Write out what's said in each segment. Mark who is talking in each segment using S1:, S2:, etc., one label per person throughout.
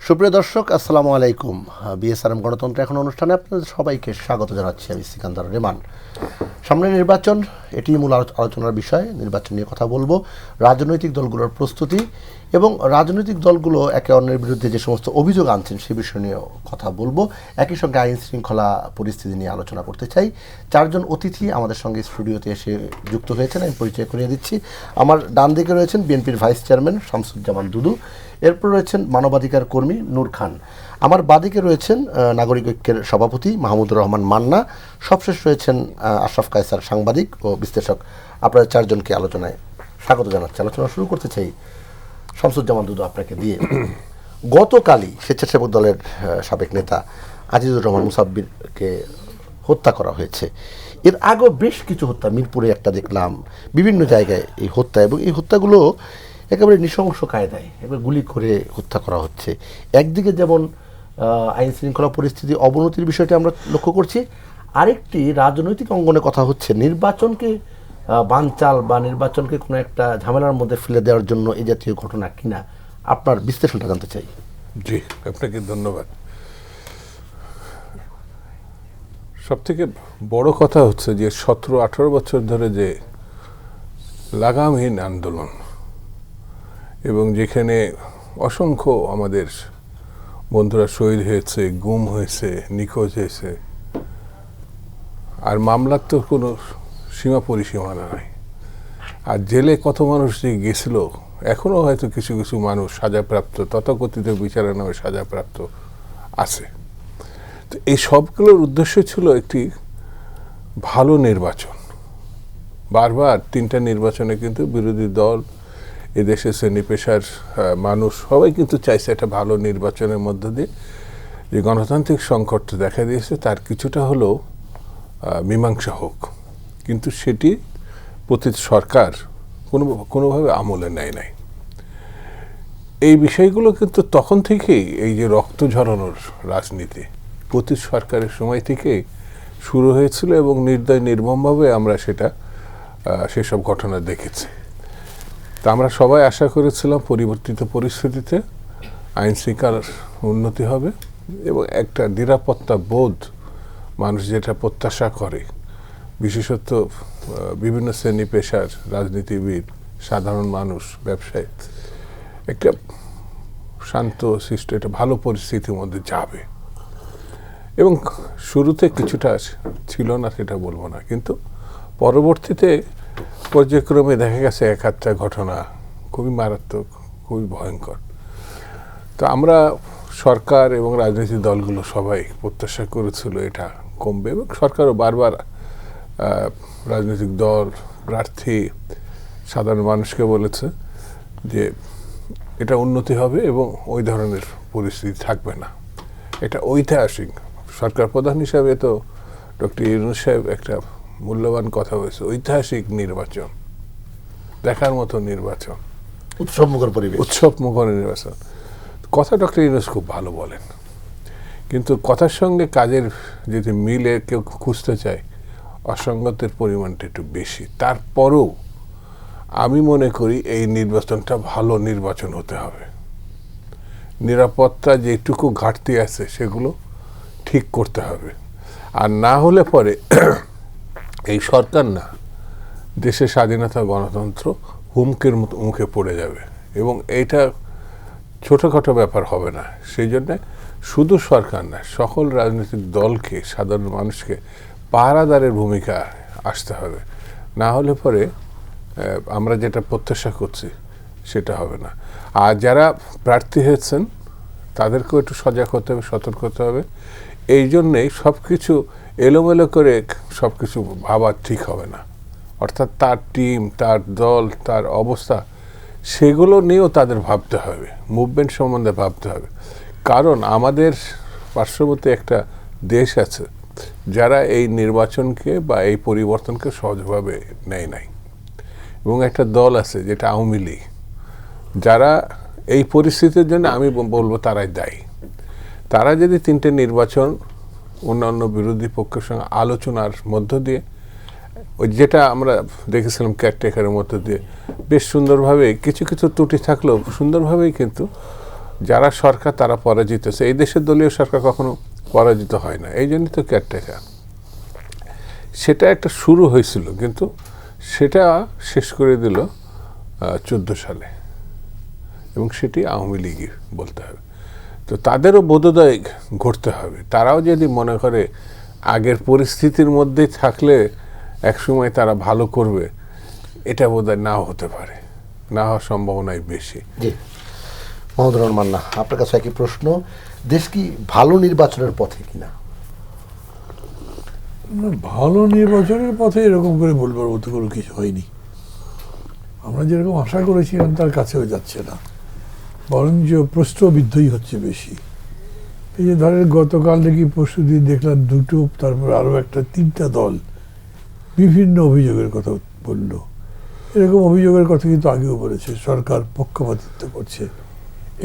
S1: সুপ্রিয় দর্শক, আসসালামু আলাইকুম। বিএসআরএম গণতন্ত্র এখন অনুষ্ঠানে আপনাদের সবাইকে স্বাগত জানাচ্ছি। আমি সিকান্দার রেমান। সামনে নির্বাচন, এটি মূল আলোচনার বিষয়। নির্বাচন নিয়ে কথা বলবো, রাজনৈতিক দলগুলোর প্রস্তুতি এবং রাজনৈতিক দলগুলো একে অন্যের বিরুদ্ধে যে সমস্ত অভিযোগ আনছেন সে বিষয় নিয়েও কথা বলবো। একই সঙ্গে আইন শৃঙ্খলা পরিস্থিতি নিয়ে আলোচনা করতে চাই। চারজন অতিথি আমাদের সঙ্গে স্টুডিওতে এসে যুক্ত হয়েছেন, আমি পরিচয় করিয়ে দিচ্ছি। আমার ডান দিকে রয়েছেন বিএনপির ভাইস চেয়ারম্যান শামসুজ্জামান দুদু, এরপর রয়েছেন মানবাধিকার কর্মী নূর খান, আমার বাদিকে রয়েছেন নাগরিক ঐক্যের সভাপতি মাহমুদুর রহমান মান্না, সবশেষ রয়েছেন আশরাফ কায়সার, সাংবাদিক ও বিশ্লেষক। আপনারা চারজনকে আলোচনায় স্বাগত জানাচ্ছি। আলোচনা শুরু করতে চাই শামসুজ্জামান দুদু আপনাকে দিয়ে। গতকালই স্বেচ্ছাসেবক দলের সাবেক নেতা আজিজুর রহমান মুসাব্বিরকে হত্যা করা হয়েছে। এর আগেও বেশ কিছু হত্যা, মিরপুরে একটা দেখলাম, বিভিন্ন জায়গায় এই হত্যা, এবং এই হত্যাগুলো একেবারে নৃশংস কায়দায় এবার গুলি করে হত্যা করা হচ্ছে। একদিকে যেমন আইন শৃঙ্খলা পরিস্থিতি অবনতির বিষয়টি আমরা লক্ষ্য করছি, আরেকটি রাজনৈতিক অঙ্গনে কথা হচ্ছে নির্বাচনকে বানচাল বা নির্বাচনকে কোনো একটা ঝামেলার মধ্যে ফেলে দেওয়ার জন্য এই জাতীয় ঘটনা কিনা। আপনার বিশ্লেষণটা জানতে চাই।
S2: জি, আপনাকে ধন্যবাদ। সবথেকে বড় কথা হচ্ছে যে 17-18 বছর ধরে যে লাগামহীন আন্দোলন, এবং যেখানে অসংখ্য আমাদের বন্ধুরা শহীদ হয়েছে, গুম হয়েছে, নিখোঁজ হয়েছে, আর মামলার তো কোনো সীমা পরিসীমানা নাই। আর জেলে কত মানুষ যে গেছিল, এখনও হয়তো কিছু কিছু মানুষ সাজাপ্রাপ্ত, তথাকথিত বিচারের নামে সাজাপ্রাপ্ত আছে। তো এই সবগুলোর উদ্দেশ্য ছিল একটি ভালো নির্বাচন। বারবার 3টা নির্বাচনে কিন্তু বিরোধী দল, এদেশের শ্রেণী পেশার মানুষ সবাই কিন্তু চাইছে একটা ভালো নির্বাচনের মধ্য দিয়ে যে গণতান্ত্রিক সংকট দেখা দিয়েছে তার কিছুটা হলেও মীমাংসা হোক। কিন্তু সেটি প্রতি সরকার কোনোভাবে আমলে নেয় নাই। এই বিষয়গুলো কিন্তু তখন থেকেই, এই যে রক্ত ঝরানোর রাজনীতি প্রতি সরকারের সময় থেকেই শুরু হয়েছিল, এবং নির্দয় নির্মমভাবে আমরা সেসব ঘটনা দেখেছি। তা আমরা সবাই আশা করেছিলাম পরিবর্তিত পরিস্থিতিতে আইন শৃঙ্খলার উন্নতি হবে এবং একটা নিরাপত্তা বোধ মানুষ যেটা প্রত্যাশা করে, বিশেষত বিভিন্ন শ্রেণী পেশার রাজনীতিবিদ, সাধারণ মানুষ, ব্যবসায়ী, একটা শান্ত শিষ্ট একটা ভালো পরিস্থিতির মধ্যে যাবে। এবং শুরুতে কিছুটা ছিল না সেটা বলবো না, কিন্তু পরবর্তীতে পর্যায়ক্রমে দেখা গেছে এক আধটা ঘটনা খুবই মারাত্মক, খুবই ভয়ঙ্কর। তো আমরা সরকার এবং রাজনৈতিক দলগুলো সবাই প্রত্যাশা করেছিল এটা কমবে, এবং সরকারও বারবার রাজনৈতিক দল, প্রার্থী, সাধারণ মানুষকে বলেছে যে এটা উন্নতি হবে এবং ওই ধরনের পরিস্থিতি থাকবে না। এটা ঐতিহাসিক। সরকার প্রধান হিসাবে তো ডক্টর ইউনূস সাহেব একটা মূল্যবান কথা বলেছে, ঐতিহাসিক নির্বাচন, দেখার মতো নির্বাচন,
S1: উৎসবমুখর পরিবেশ,
S2: উৎসবমুখর নির্বাচন। কথা ডক্টর ইউনূস খুব ভালো বলেন, কিন্তু কথার সঙ্গে কাজের যদি মিলে কেউ খুঁজতে চায়, অসঙ্গতের পরিমাণটা একটু বেশি। তারপরেও আমি মনে করি এই নির্বাচনটা ভালো নির্বাচন হতে হবে। নিরাপত্তা যেটুকু ঘাটতি আছে সেগুলো ঠিক করতে হবে, আর না হলে পরে এই সরকার না, দেশের স্বাধীনতা, গণতন্ত্র হুমকির মুখে পড়ে যাবে, এবং এইটা ছোটোখাটো ব্যাপার হবে না। সেই জন্যে শুধু সরকার না, সকল রাজনৈতিক দলকে, সাধারণ মানুষকে পাহারাদারের ভূমিকা আসতে হবে। না হলে পরে আমরা যেটা প্রত্যাশা করছি সেটা হবে না। আর যারা প্রার্থী হয়েছেন তাদেরকেও একটু সজাগ হতে হবে, সতর্ক হতে হবে। এই জন্যেই সব কিছু এলোমেলো করে সব কিছু ভাবা ঠিক হবে না। অর্থাৎ তার টিম, তার দল, তার অবস্থা, সেগুলো নিয়েও তাদের ভাবতে হবে, মুভমেন্ট সম্বন্ধে ভাবতে হবে। কারণ আমাদের পার্শ্ববর্তী একটা দেশ আছে যারা এই নির্বাচনকে বা এই পরিবর্তনকে সহজভাবে নেয় নাই, এবং একটা দল আছে যেটা আওয়ামী লীগ, যারা এই পরিস্থিতির জন্য আমি বলবো তারাই দায়ী। তারা যদি 3টে নির্বাচন অন্যান্য বিরোধী পক্ষের সঙ্গে আলোচনার মধ্য দিয়ে, ওই যেটা আমরা দেখেছিলাম কেয়ারটেকারের মধ্য দিয়ে বেশ সুন্দরভাবে, কিছু কিছু ত্রুটি থাকলেও সুন্দরভাবেই কিন্তু যারা সরকার তারা পরাজিত হচ্ছে। এই দেশের দলীয় সরকার কখনো পরাজিত হয় না, এই জন্যই তো কেয়ারটেকার। সেটা একটা শুরু হয়েছিল, কিন্তু সেটা শেষ করে দিল 14 সালে, এবং সেটি আওয়ামী লীগই বলতে হবে। তো তাদেরও বোধোদয় ঘটতে হবে। তারাও যদি মনে করে আগের পরিস্থিতির মধ্যেই থাকলে একসময় তারা ভালো করবে, এটা বোধহয় নাও হতে পারে, না হওয়ার সম্ভাবনাই বেশি।
S1: জি, মাহমুদুর রহমান মান্না, আপনার কাছে একই প্রশ্ন, দেশ কি ভালো নির্বাচনের পথে কিনা?
S3: ভালো নির্বাচনের পথে এরকম করে বলবার মতো কোনো কিছু হয়নি। আমরা যেরকম আশা করেছিলাম তার কাছেও যাচ্ছে না, বরঞ্চ প্রশ্নবিদ্ধই হচ্ছে বেশি। এই যে ধরেন গতকাল নাকি পরশু দিন দেখলাম দুটো, তারপর আরও একটা 3টা দল বিভিন্ন অভিযোগের কথা বলল। এরকম অভিযোগের কথা কিন্তু আগেও বলেছে, সরকার পক্ষপাতিত্ব করছে,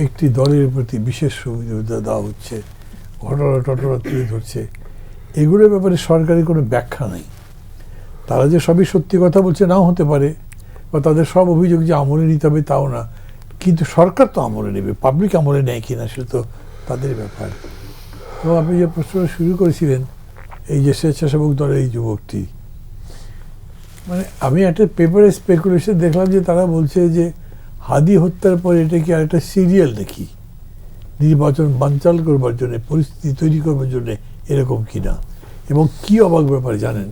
S3: একটি দলের প্রতি বিশেষ সুবিধা দেওয়া হচ্ছে, ঘটনা টটনা তুলে ধরছে। এগুলোর ব্যাপারে সরকারি কোনো ব্যাখ্যা নেই। তারা যে সবই সত্যি কথা বলছে নাও হতে পারে, বা তাদের সব অভিযোগ যে আমলে নিতে হবে তাও না, কিন্তু সরকার তো আমলে নেবে, পাবলিক আমলে নেয় কিনা সেটা তো তাদের ব্যাপার। এবং আপনি যে প্রশ্ন শুরু করেছিলেন, এই যে স্বেচ্ছাসেবক দলের এই যুবকটি, মানে আমি একটা পেপারে স্পেকুলেশন দেখলাম যে তারা বলছে যে হাদি হত্যার পরে এটা কি আর একটা সিরিয়াল নাকি, নির্বাচন বানচাল করবার জন্য, পরিস্থিতি তৈরি করবার জন্য এরকম কিনা। এবং কি অবাক ব্যাপার জানেন,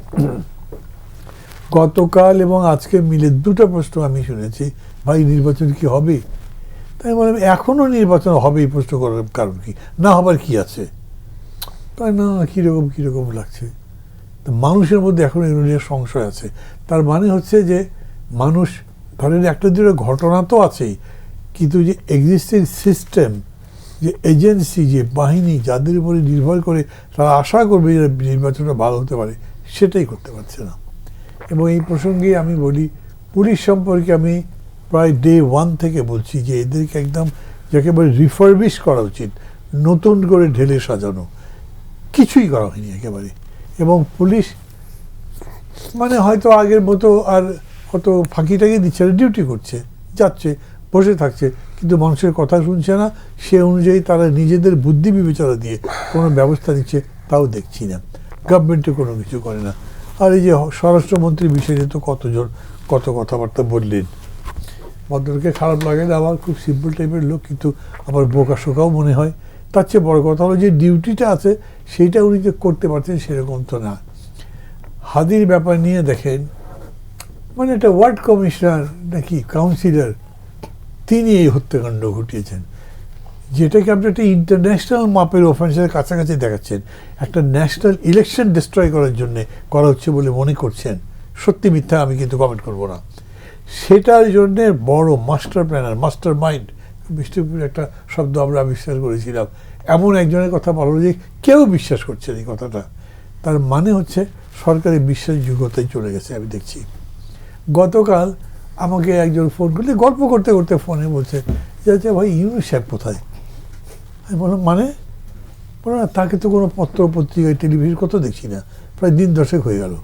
S3: গতকাল এবং আজকে মিলে 2টা প্রশ্ন আমি শুনেছি, ভাই নির্বাচন কি হবে? তাই বললাম এখনো নির্বাচন হবে, এই প্রশ্ন করার কারণ কি, না হবার কি আছে? তাই না, কীরকম লাগছে। তো মানুষের মধ্যে এখন এগুলো নিয়ে সংশয় আছে। তার মানে হচ্ছে যে মানুষ, ধরেন একটা দুটো ঘটনা তো আছেই, কিন্তু যে এক্সিস্টিং সিস্টেম, যে এজেন্সি, যে বাহিনী, যাদের উপরে নির্ভর করে তারা আশা করবে যে নির্বাচনটা ভালো হতে পারে, সেটাই করতে পারছে না। এবং এই প্রসঙ্গে আমি বলি, পুলিশ সম্পর্কে আমি প্রায় ডে 1 থেকে বলছি যে এদেরকে একদম যাকে বলে রিফারবিশ করা উচিত, নতুন করে ঢেলে সাজানো। কিছুই করা হয়নি একেবারে। এবং পুলিশ মানে হয়তো আগের মতো আর কত ফাঁকিটাকে দিচ্ছে না, ডিউটি করছে, যাচ্ছে, বসে থাকছে, কিন্তু মানুষের কথা শুনছে না। সে অনুযায়ী তারা নিজেদের বুদ্ধি বিবেচনা দিয়ে কোনো ব্যবস্থা নিচ্ছে তাও দেখছি না। গভর্নমেন্টে কোনো কিছু করে না। আর এই যে স্বরাষ্ট্রমন্ত্রীর বিষয়ে তো কত কথাবার্তা বললেন, ভদ্রকে খারাপ লাগে না, আমার খুব সিম্পল টাইপের লোক, কিন্তু আমার বোকা শোকাও মনে হয়। তার চেয়ে বড় কথা হলো যে ডিউটিটা আছে সেইটা উনি যে করতে পারছেন সেরকম তো না। হাদির ব্যাপার নিয়ে দেখেন, মানে একটা ওয়ার্ড কমিশনার নাকি কাউন্সিলর, তিনি এই হত্যাকাণ্ড ঘটিয়েছেন, যেটাকে আপনি একটা ইন্টারন্যাশনাল মাপের অফেন্সের কাছাকাছি দেখাচ্ছেন, একটা ন্যাশনাল ইলেকশন ডিস্ট্রয় করার জন্যে করা হচ্ছে বলে মনে করছেন। সত্যি মিথ্যা আমি কিন্তু কমেন্ট করব না। সেটার জন্যে বড় master planner, master mind, Bishnupur একটা শব্দ আমরা আবিষ্কার করেছিলাম, এমন একজনের কথা বলো যে কেউ বিশ্বাস করছে এই কথাটা। তার মানে হচ্ছে সরকারি বিশ্বাসযোগ্যতায় চলে গেছে। আমি দেখছি গতকাল আমাকে একজন ফোন করলে, গল্প করতে করতে ফোনে বলছে যে আচ্ছা ভাই ইউনূস সাহেব কোথায়? আমি বললাম মানে? বলো না, তাকে তো কোনো পত্র পত্রিকায় টেলিভিশন কত দেখছি না, প্রায় দিন 10 হয়ে গেল।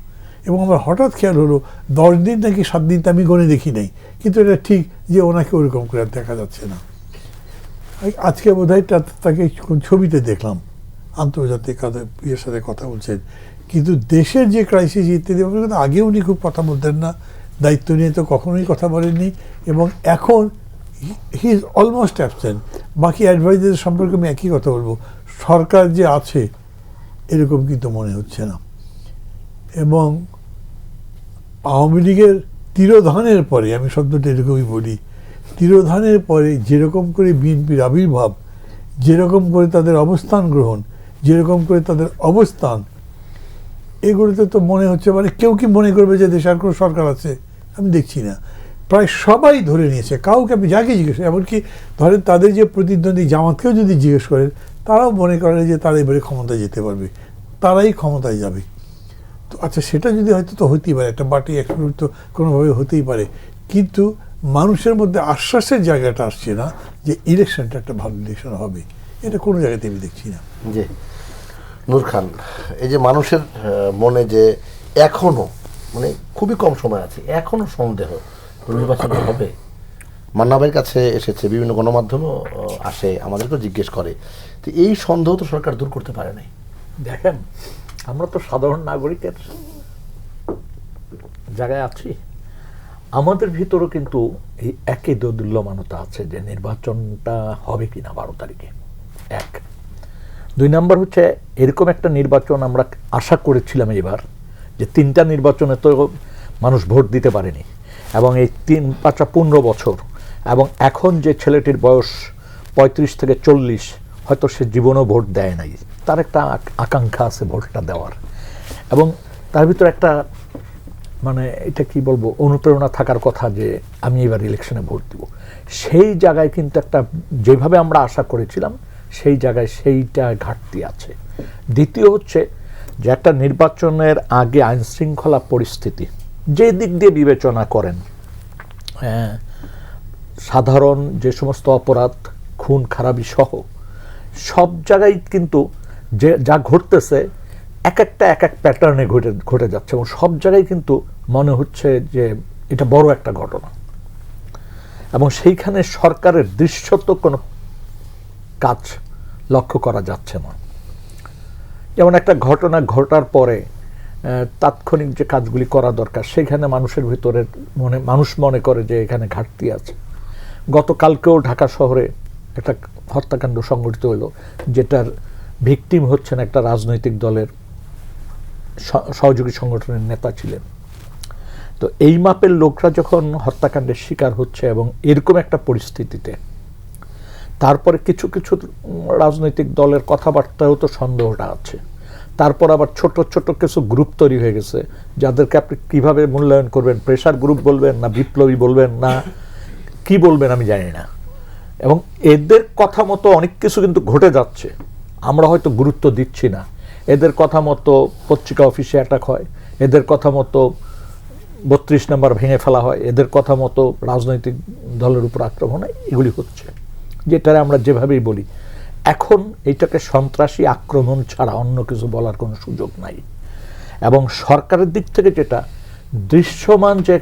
S3: এবং আমার হঠাৎ খেয়াল হলো 10 দিন নাকি 7 দিন তো আমি গণে দেখি নাই, কিন্তু এটা ঠিক যে ওনাকে ওরকম করে আর দেখা যাচ্ছে না। আজকে বোধহয় তাকে ছবিতে দেখলাম আন্তর্জাতিক ইয়ের সাথে কথা বলছেন, কিন্তু দেশের যে ক্রাইসিস ইত্যাদি আগে উনি খুব কথা বলতেন না, দায়িত্ব নিয়ে তো কখনোই কথা বলেননি। এবং এখন হি ইজ অলমোস্ট অ্যাবসেন্ট। বাকি অ্যাডভাইজার সম্পর্কে আমি একই কথা বলবো, সরকার যে আছে এরকম কিন্তু মনে হচ্ছে না। এবং আওয়ামী লীগের তিরোধানের পরে, আমি শব্দটা এরকমই বলি, তিরোধানের পরে যেরকম করে বিএনপির আবির্ভাব, যেরকম করে তাদের অবস্থান গ্রহণ, যেরকম করে তাদের অবস্থান, এগুলোতে তো মনে হচ্ছে মানে কেউ কি মনে করবে যে দেশে আর কোনো সরকার আছে? আমি দেখছি না। প্রায় সবাই ধরে নিয়েছে, কাউকে আপনি যাকে জিজ্ঞেস, এমনকি ধরেন তাদের যে প্রতিদ্বন্দ্বী জামাতকেও যদি জিজ্ঞেস করেন, তারাও মনে করে যে তারা এবারে ক্ষমতায় যেতে পারবে, তারাই ক্ষমতায় যাবে। তো আচ্ছা, সেটা যদি হয়তো তো হতেই পারে, একটা বাটি এক্সপ্লোর তো কোনোভাবে হতেই পারে, কিন্তু মানুষের মধ্যে আশ্বাসের জায়গাটা আসছে না যে ইলেকশনটা একটা ভালো ইলেকশন হবে। এটা কোনো জায়গাতে আমি দেখছি না।
S1: জি, নূর খান, এই যে মানুষের মনে যে এখনো মানে খুবই কম সময় আছে, এখনো সন্দেহ নির্বাচন হবে, মান্না ভাইয়ের কাছে এসেছে, বিভিন্ন গণমাধ্যমও আসে, আমাদেরকেও জিজ্ঞেস করে। তো এই সন্দেহ তো সরকার দূর করতে পারে নাই।
S4: দেখেন, আমরা তো সাধারণ নাগরিকের জায়গায় আছি, আমাদের ভিতরও কিন্তু এই একই দোদুল্যমানতা আছে যে নির্বাচনটা হবে কিনা 12 তারিখে। 1, 2 নম্বর হচ্ছে এরকম একটা নির্বাচন আমরা আশা করেছিলাম এবার, যে 3টা নির্বাচনে তো মানুষ ভোট দিতে পারেনি, এবং এই 3-5-15 বছর, এবং এখন যে ছেলেটির বয়স 35 থেকে 40, হয়তো সে জীবনেও ভোট দেয় নাই, তার একটা আকাঙ্ক্ষা আছে ভোটটা দেওয়ার, এবং তার ভিতরে একটা মানে এটা কি বলবো, অনুপ্রেরণা থাকার কথা যে আমি এবার ইলেকশনে ভোট দিব। সেই জায়গায় কিন্তু একটা, যেভাবে আমরা আশা করেছিলাম সেই জায়গায় সেইটা ঘাটতি আছে। দ্বিতীয় হচ্ছে যে একটা নির্বাচনের আগে আইন শৃঙ্খলা পরিস্থিতি যে দিক দিয়ে বিবেচনা করেন, সাধারণ যে সমস্ত অপরাধ, খুন খারাপি সহ সব জায়গায় কিন্তু যে যা ঘটতেছে এক এক প্যাটার্নে ঘটে যাচ্ছে, এবং সব জায়গায় কিন্তু মনে হচ্ছে যে এটা বড় একটা ঘটনা, এবং সেইখানে সরকারের দৃশ্যত কোনো কাজ লক্ষ্য করা যাচ্ছে না। যেমন একটা ঘটনা ঘটার পরে তাৎক্ষণিক যে কাজগুলি করা দরকার, সেখানে মানুষের ভিতরে মানুষ মনে করে যে এখানে ঘাটতি আছে। গতকালকেও ঢাকা শহরে একটা হত্যাকাণ্ড সংঘটিত হলো, যেটার ভিকটিম হচ্ছেন একটা রাজনৈতিক দলের সহযোগী সংগঠনের নেতা ছিলেন। তো এই মাপের লোকরা যখন হত্যাকাণ্ডের শিকার হচ্ছে, এবং এরকম একটা পরিস্থিতিতে তারপরে কিছু কিছু রাজনৈতিক দলের কথাবার্তায়ও তো সন্দেহটা আছে। তারপর আবার ছোট ছোট কিছু গ্রুপ তৈরি হয়ে গেছে, যাদেরকে আপনি কিভাবে মূল্যায়ন করবেন, প্রেশার গ্রুপ বলবেন না বিপ্লবী বলবেন না কি বলবেন আমি জানি না, এবং এদের কথা মতো অনেক কিছু কিন্তু ঘটে যাচ্ছে, আমরা হয়তো গুরুত্ব দিচ্ছি না। এদের কথা মতো পত্রিকা অফিসে অ্যাটাক হয়, এদের কথা মতো 32 নম্বর ভেঙে ফেলা হয়, এদের কথা মতো রাজনৈতিক দলের উপর আক্রমণ হয়, এগুলি হচ্ছে, যেটারে আমরা যেভাবেই বলি এখন এইটাকে সন্ত্রাসী আক্রমণ ছাড়া অন্য কিছু বলার কোনো সুযোগ নাই। এবং সরকারের দিক থেকে যেটা দৃশ্যমান, যে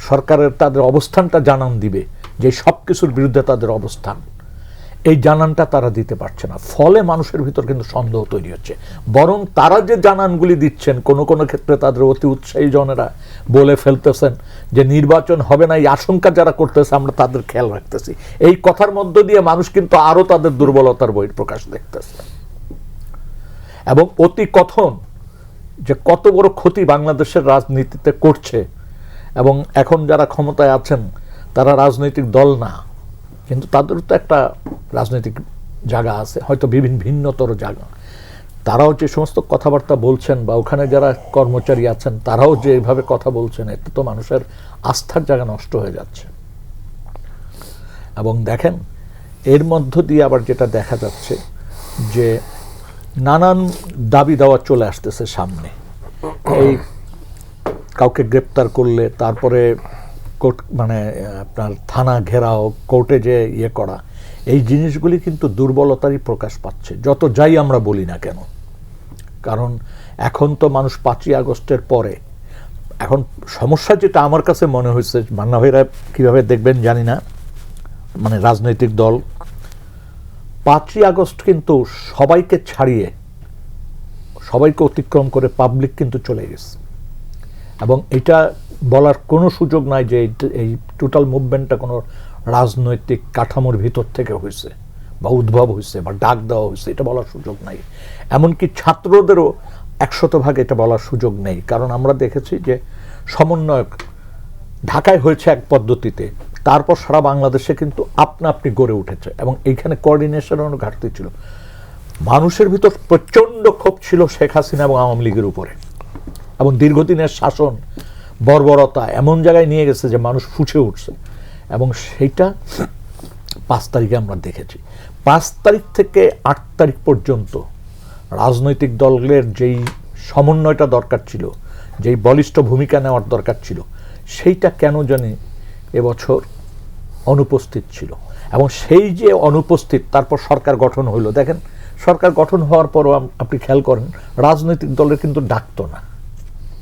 S4: সরকারের তাদের অবস্থানটা জানান দিবে, যে সব কিছুর বিরুদ্ধে তাদের অবস্থান, এই জানানটা তারা দিতে পারছে না, ফলে মানুষের ভিতর কিন্তু সন্দেহ তৈরি হচ্ছে। বরং তারা যে জানানগুলি দিচ্ছেন, কোনো কোনো ক্ষেত্রে তাদের অতি উৎসাহী জনেরা বলে ফেলতেছেন যে নির্বাচন হবে না, এই আশঙ্কা যারা করতেছে আমরা তাদের খেয়াল রাখতেছি। এই কথার মধ্য দিয়ে মানুষ কিন্তু আরো তাদের দুর্বলতার বহিঃপ্রকাশ দেখতেছে, এবং অতি কথন যে কত বড় ক্ষতি বাংলাদেশের রাজনীতিতে করছে। এবং এখন যারা ক্ষমতায় আছেন তারা রাজনৈতিক দল না, কিন্তু তাদেরও তো একটা রাজনৈতিক জায়গা আছে, হয়তো ভিন্নতর জায়গা। তারাও যে সমস্ত কথাবার্তা বলছেন, বা ওখানে যারা কর্মচারী আছেন তারাও যে এইভাবে কথা বলছেন, এতে তো মানুষের আস্থার জায়গা নষ্ট হয়ে যাচ্ছে। এবং দেখেন এর মধ্য দিয়ে আবার যেটা দেখা যাচ্ছে যে নানান দাবি দাওয়া চলে আসতেছে সামনে। এই কাউকে গ্রেপ্তার করলে তারপরে কোর্ট মানে আপনার থানা ঘেরাও, কোর্টে যে ইয়ে করা, এই জিনিসগুলি কিন্তু দুর্বলতারই প্রকাশ পাচ্ছে, যত যাই আমরা বলি না কেন। কারণ এখন তো মানুষ 5ই আগস্টের পরে, এখন সমস্যা যেটা আমার কাছে মনে হয়েছে, মান্না ভাইরা কীভাবে দেখবেন জানি না, মানে রাজনৈতিক দল 5ই আগস্ট কিন্তু সবাইকে ছাড়িয়ে, সবাইকে অতিক্রম করে পাবলিক কিন্তু চলে গেছে, এবং এটা বলার কোনো সুযোগ নাই যে এই টোটাল মুভমেন্টটা কোনো রাজনৈতিক কাঠামোর ভিতর থেকে হয়েছে বা উদ্ভব হয়েছে বা ডাক দেওয়া হয়েছে, এটা বলার সুযোগ নাই। এমনকি ছাত্রদেরও 100% এটা বলার সুযোগ নেই, কারণ আমরা দেখেছি যে সমন্বয়ক ঢাকায় হয়েছে এক পদ্ধতিতে, তারপর সারা বাংলাদেশে কিন্তু আপনা আপনি গড়ে উঠেছে, এবং এইখানে কোঅর্ডিনেশনেরও ঘাটতি ছিল। মানুষের ভিতর প্রচণ্ড ক্ষোভ ছিল শেখ হাসিনা এবং আওয়ামী লীগের উপরে, এবং দীর্ঘদিনের শাসন বর্বরতা এমন জায়গায় নিয়ে গেছে যে মানুষ ফুঁসে উঠছে, এবং সেইটা 5 তারিখে আমরা দেখেছি। 5 তারিখ থেকে 8 তারিখ পর্যন্ত রাজনৈতিক দলের যেই সমন্বয়টা দরকার ছিল, যেই বলিষ্ঠ ভূমিকা নেওয়ার দরকার ছিল, সেইটা কেন জানি এবছর অনুপস্থিত ছিল। এবং সেই যে অনুপস্থিত, তারপর সরকার গঠন হইল। দেখেন সরকার গঠন হওয়ার পরও আপনি খেয়াল করেন রাজনৈতিক দলের কিন্তু ডাকতো না।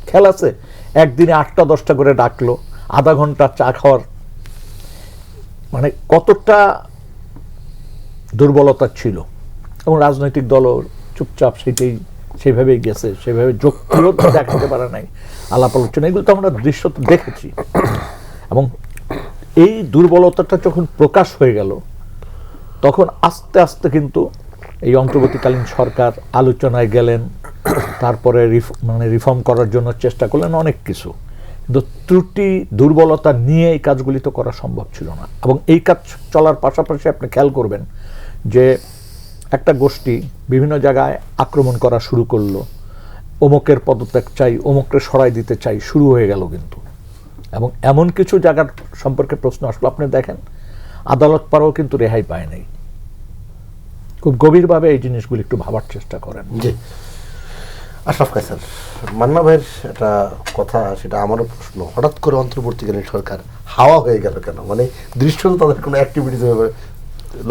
S4: খেয়াল আছে, একদিনে 8টা 10টা করে ডাকলো, আধা ঘন্টা চা খাওয়ার মানে কতটা দুর্বলতা ছিল, এবং রাজনৈতিক দলও চুপচাপ সেইভাবেই গেছে, সেভাবে যুক্তিও দেখাতে পারে নাই, আলাপ আলোচনা এগুলো তো আমরা দৃশ্য তো দেখেছি। এবং এই দুর্বলতাটা যখন প্রকাশ হয়ে গেল, তখন আস্তে আস্তে কিন্তু এই অন্তর্বর্তীকালীন সরকার আলোচনায় গেলেন, তারপরে রিফর্ম করার জন্য চেষ্টা করলেন অনেক কিছু, কিন্তু ত্রুটি দুর্বলতা নিয়ে এই কাজগুলি তো করা সম্ভব ছিল না। এবং এই কাজ চলার পাশাপাশি আপনি খেয়াল করবেন যে একটা গোষ্ঠী বিভিন্ন জায়গায় আক্রমণ করা শুরু করলো, অমুকের পদত্যাগ চাই, অমুককে সরাই দিতে চাই, শুরু হয়ে গেল কিন্তু। এবং এমন কিছু জায়গার সম্পর্কে প্রশ্ন আসলো, আপনি দেখেন আদালত পাড়াও কিন্তু রেহাই পায় নাই। খুব গভীরভাবে এই জিনিসগুলি একটু ভাবার চেষ্টা করেন।
S1: জি, আশরাফ কায়সার, মান্না ভাইয়ের একটা কথা, সেটা আমারও প্রশ্ন, হঠাৎ করে অন্তর্বর্তীকালীন সরকার হাওয়া হয়ে গেল কেন? মানে দৃশ্য তো তাদের কোনো অ্যাক্টিভিটিস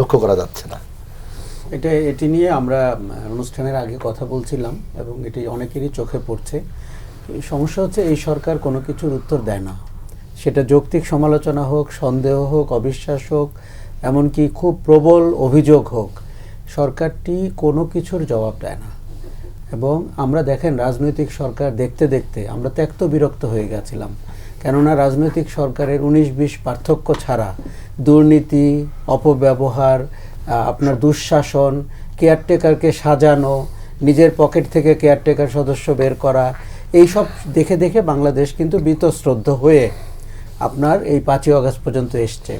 S1: লক্ষ্য করা যাচ্ছে না।
S5: এটি নিয়ে আমরা অনুষ্ঠানের আগে কথা বলছিলাম এবং এটি অনেকেরই চোখে পড়ছে। সমস্যা হচ্ছে এই সরকার কোনো কিছুর উত্তর দেয় না, সেটা যৌক্তিক সমালোচনা হোক, সন্দেহ হোক, অবিশ্বাস হোক, এমনকি খুব প্রবল অভিযোগ হোক, সরকারটি কোনো কিছুর জবাব দেয় না। এবং আমরা দেখেন রাজনৈতিক সরকার দেখতে দেখতে আমরা ত্যক্ত বিরক্ত হয়ে গেছিলাম, কেননা রাজনৈতিক সরকারের 19-20 পার্থক্য ছাড়া দুর্নীতি, অপব্যবহার, আপনার দুঃশাসন, কেয়ারটেকারকে সাজানো, নিজের পকেট থেকে কেয়ারটেকার সদস্য বের করা, এইসব দেখে দেখে বাংলাদেশ কিন্তু বীতশ্রদ্ধ হয়ে আপনার এই 5ই আগস্ট পর্যন্ত এসছে।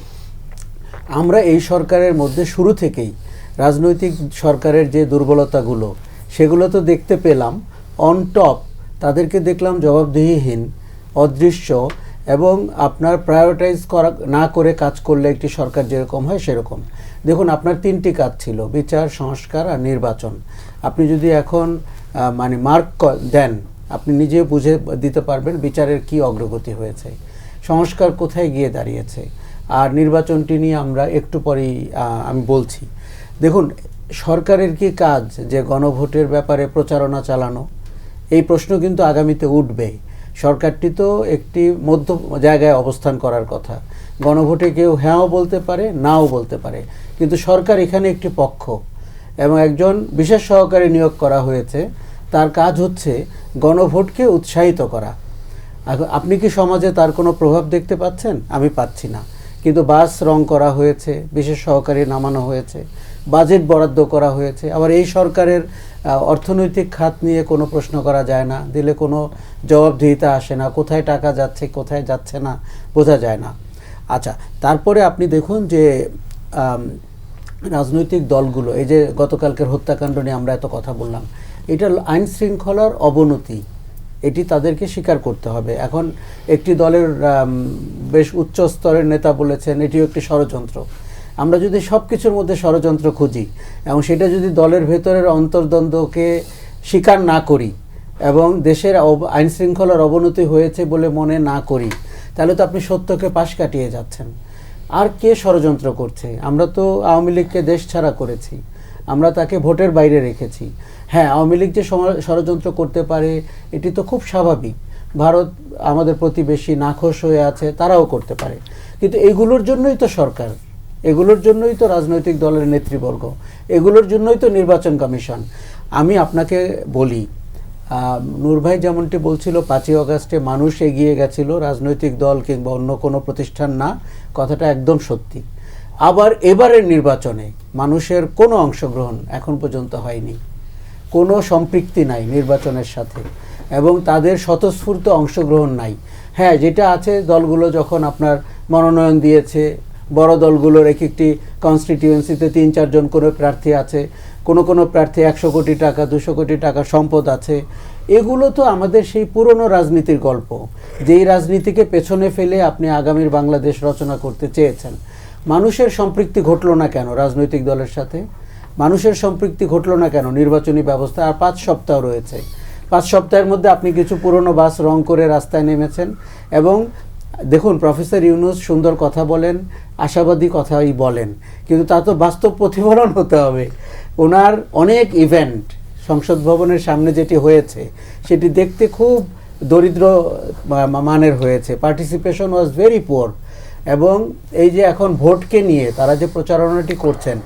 S5: আমরা এই সরকারের মধ্যে শুরু থেকেই রাজনৈতিক সরকারের যে দুর্বলতাগুলো, সেগুলো তো দেখতে পেলাম, অন টপ তাদেরকে দেখলাম জবাবদিহিহীন, অদৃশ্য, এবং আপনার প্রায়োরিটাইজ করা না করে কাজ করলে একটি সরকার যেরকম হয় সেরকম। দেখুন, আপনার 3টি কাজ ছিল, বিচার, সংস্কার আর নির্বাচন। আপনি যদি এখন মার্ক দেন, আপনি নিজে বুঝে দিতে পারবেন বিচারের কি অগ্রগতি হয়েছে, সংস্কার কোথায় গিয়ে দাঁড়িয়েছে, আর নির্বাচনটি নিয়ে আমরা একটু পরেই আমি বলছি। দেখুন, সরকারের কি কাজ যে গণভোটের ব্যাপারে প্রচারণা চালানো? এই প্রশ্ন কিন্তু আগামীতে উঠবে। সরকারটি তো একটি মধ্য জায়গায় অবস্থান করার কথা। গণভোটে কেউ হ্যাঁও বলতে পারে, নাও বলতে পারে, কিন্তু সরকার এখানে একটি পক্ষ এবং একজন বিশেষ সহকারী নিয়োগ করা হয়েছে, তার কাজ হচ্ছে গণভোটকে উৎসাহিত করা। আপনি কি সমাজে তার কোনো প্রভাব দেখতে পাচ্ছেন? আমি পাচ্ছি না। কিন্তু বাস রং করা হয়েছে, বিশেষ সহকারী নামানো হয়েছে, বাজেট বরাদ্দ করা হয়েছে। আবার এই সরকারের অর্থনৈতিক খাত নিয়ে কোনো প্রশ্ন করা যায় না, দিলে কোনো জবাবদিহিতা আসে না, কোথায় টাকা যাচ্ছে কোথায় যাচ্ছে না বোঝা যায় না। আচ্ছা, তারপরে আপনি দেখুন যে রাজনৈতিক দলগুলো, এই যে গতকালকের হত্যাকাণ্ড নিয়ে আমরা এত কথা বললাম, এটা আইন শৃঙ্খলার অবনতি, এটি তাদেরকে স্বীকার করতে হবে। এখন একটি দলের বেশ উচ্চ স্তরের নেতা বলেছেন এটিও একটি ষড়যন্ত্র। আমরা যদি সব কিছুর মধ্যে ষড়যন্ত্র খুঁজি এবং সেটা যদি দলের ভেতরের অন্তর্দ্বন্দ্বকে স্বীকার না করি এবং দেশের আইন শৃঙ্খলার অবনতি হয়েছে বলে মনে না করি, তাহলে তো আপনি সত্যকে পাশ কাটিয়ে যাচ্ছেন। আর কে ষড়যন্ত্র করছে? আমরা তো আওয়ামী লীগকে দেশ ছাড়া করেছি, আমরা তাকে ভোটের বাইরে রেখেছি। হ্যাঁ, আওয়ামী লীগ যে ষড়যন্ত্র করতে পারে এটি তো খুব স্বাভাবিক। ভারত আমাদের প্রতিবেশী, নাখোশ হয়ে আছে, তারাও করতে পারে। কিন্তু এইগুলোর জন্যই তো সরকার, এগুলোর জন্যই তো রাজনৈতিক দলের নেতৃবর্গ, এগুলোর জন্যই তো নির্বাচন কমিশন। আমি আপনাকে বলি, নূর ভাই যেমনটি বলছিল 5ই আগস্টে মানুষ এগিয়ে গেছিল, রাজনৈতিক দল কিংবা অন্য কোনো প্রতিষ্ঠান না, কথাটা একদম সত্যি। আবার এবারের নির্বাচনে মানুষের কোনো অংশগ্রহণ এখন পর্যন্ত হয়নি, কোনো সম্পৃক্তি নাই নির্বাচনের সাথে, এবং তাদের স্বতঃস্ফূর্ত অংশগ্রহণ নাই। হ্যাঁ, যেটা আছে, দলগুলো যখন আপনার মনোনয়ন দিয়েছে, বড় দলগুলোর এক একটি কনস্টিটিউয়েন্সিতে 3-4 জন করে প্রার্থী আছে, কোনো প্রার্থী 100 কোটি টাকা 200 কোটি টাকা সম্পদ আছে। এগুলো তো আমাদের সেই পুরনো রাজনীতির গল্প, যেই রাজনীতিকে পেছনে ফেলে আপনি আগামীর বাংলাদেশ রচনা করতে চেয়েছেন। মানুষের সম্পৃক্তি ঘটলো না কেন রাজনৈতিক দলের সাথে? মানুষের সম্পৃক্তি ঘটলো না কেন নির্বাচনী ব্যবস্থা? আর 5 সপ্তাহ রয়েছে, 5 সপ্তাহের মধ্যে আপনি কিছু পুরনো বাস রং করে রাস্তায় নেমেছেন। এবং দেখুন, প্রফেসর ইউনূস সুন্দর কথা বলেন, আশাবাদী কথাই বলেন, কিন্তু তা তো বাস্তব প্রতিফলন হতে হবে। ওনার অনেক ইভেন্ট সংসদ ভবনের সামনে যেটি হয়েছে সেটি দেখতে খুব দরিদ্র মানের হয়েছে, পার্টিসিপেশন ওয়াজ ভেরি পুয়ার। এবং এই যে এখন ভোটকে নিয়ে তারা যে প্রচারণাটি করছেন,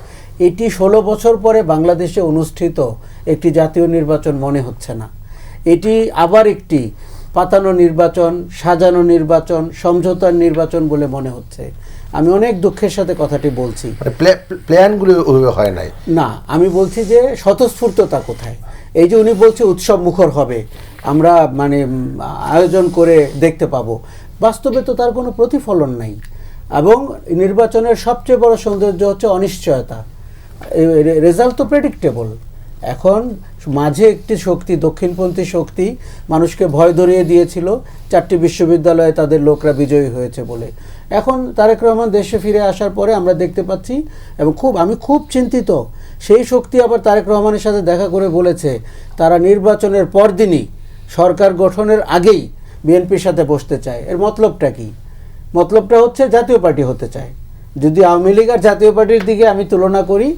S5: এটি 16 বছর পরে বাংলাদেশে অনুষ্ঠিত একটি জাতীয় নির্বাচন মনে হচ্ছে না। এটি আবার একটি পাতানো নির্বাচন, সাজানো নির্বাচন, সমঝোতার নির্বাচন বলে মনে হচ্ছে। আমি অনেক দুঃখের সাথে কথাটি বলছি।
S1: প্ল্যানগুলো ওইভাবে হয় নাই।
S5: না, আমি বলছি যে স্বতঃস্ফূর্ততা কোথায়? এই যে উনি বলছে উৎসব মুখর হবে, আমরা মানে আয়োজন করে দেখতে পাবো, বাস্তবে তো তার কোনো প্রতিফলন নাই। এবং নির্বাচনের সবচেয়ে বড় সৌন্দর্য হচ্ছে অনিশ্চয়তা, রেজাল্ট তো প্রেডিক্টেবল। এখন মাঝে একটি শক্তি, দক্ষিণপন্থী শক্তি মানুষকে ভয় ধরিয়ে দিয়েছিল 4টি বিশ্ববিদ্যালয়ে তাদের লোকরা বিজয়ী হয়েছে বলে। এখন তারেক রহমান দেশে ফিরে আসার পরে আমরা দেখতে পাচ্ছি, এবং আমি খুব চিন্তিত, সেই শক্তি আবার তারেক রহমানের সাথে দেখা করে বলেছে তারা নির্বাচনের পরদিনই সরকার গঠনের আগেই বিএনপির সাথে বসতে চায়। এর মতলবটা কি? মতলবটা হচ্ছে জাতীয় পার্টি হতে চায়। যদি আওয়ামী লীগ আর জাতীয় পার্টির দিকে আমি তুলনা করি,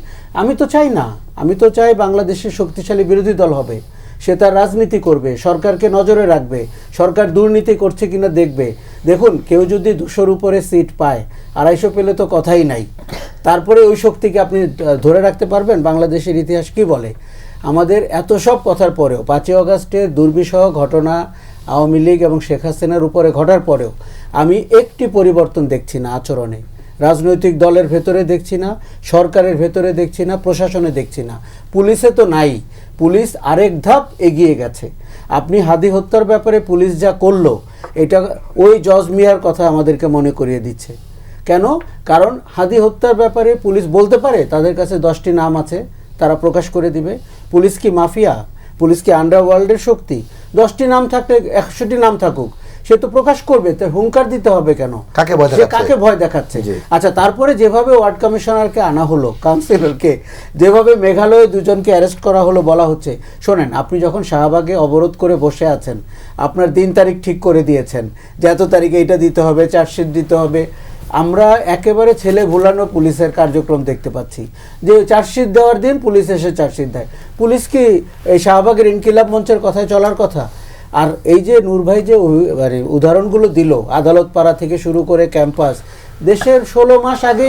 S5: আমি তো চাই না। আমি তো চাই বাংলাদেশের শক্তিশালী বিরোধী দল হবে, সে তার রাজনীতি করবে, সরকারকে নজরে রাখবে, সরকার দুর্নীতি করছে কিনা দেখবে। দেখুন, কেউ যদি 200-র উপরে সিট পায়, 250 পেলে তো কথাই নাই। তারপরে ওই শক্তিকে আপনি ধরে রাখতে পারবেন? বাংলাদেশের ইতিহাস কি বলে? আমাদের এত সব কথার পরেও 5ই আগস্টের দুর্বিষহ ঘটনা আওয়ামী লীগ এবং শেখ হাসিনার উপরে ঘটার পরেও আমি একটি পরিবর্তন দেখছি না আচরণে। রাজনৈতিক দলের ভেতরে দেখছি না, সরকারের ভেতরে দেখছি না, প্রশাসনে দেখছি না, পুলিশে তো নাই। পুলিশ আরেক ধাপ এগিয়ে গেছে। আপনি হাদি হত্যার ব্যাপারে পুলিশ যা করলো, এটা ওই জজ মিয়ার কথা আমাদেরকে মনে করিয়ে দিচ্ছে। কেন? কারণ হাদি হত্যার ব্যাপারে পুলিশ বলতে পারে তাদের কাছে 10টি নাম আছে, তারা প্রকাশ করে দিবে। পুলিশ কি মাফিয়া? পুলিশ কি আন্ডারওয়ার্ল্ডের শক্তি? 10টি নাম থাকলে 100টি নাম থাকুক, সে তো প্রকাশ করবে। তার হুঙ্কার দিতে হবে কেন? কাকে ভয় দেখাচ্ছে? আচ্ছা, তারপরে যেভাবে ওয়ার্ড কমিশনারকে আনা হলো, কাউন্সিলরকে, যেভাবে মেঘালয়ে 2জনকে অ্যারেস্ট করা হলো, বলা হচ্ছে শোনেন, আপনি যখন শাহবাগে অবরোধ করে বসে আছেন, আপনার দিন তারিখ ঠিক করে দিয়েছেন যে এত তারিখে এটা দিতে হবে, চার্জশিট দিতে হবে। আমরা একেবারে ছেলে ভুলানো পুলিশের কার্যক্রম দেখতে পাচ্ছি, যে চার্জশিট দেওয়ার দিন পুলিশ এসে চার্জশিট দেয়। পুলিশ কি এই শাহবাগের ইনকিলাব মঞ্চের কথায় চলার কথা? আর এই যে নূর ভাই যে উদাহরণগুলো দিল, আদালত পাড়া থেকে শুরু করে ক্যাম্পাস, দেশের 16 মাস আগে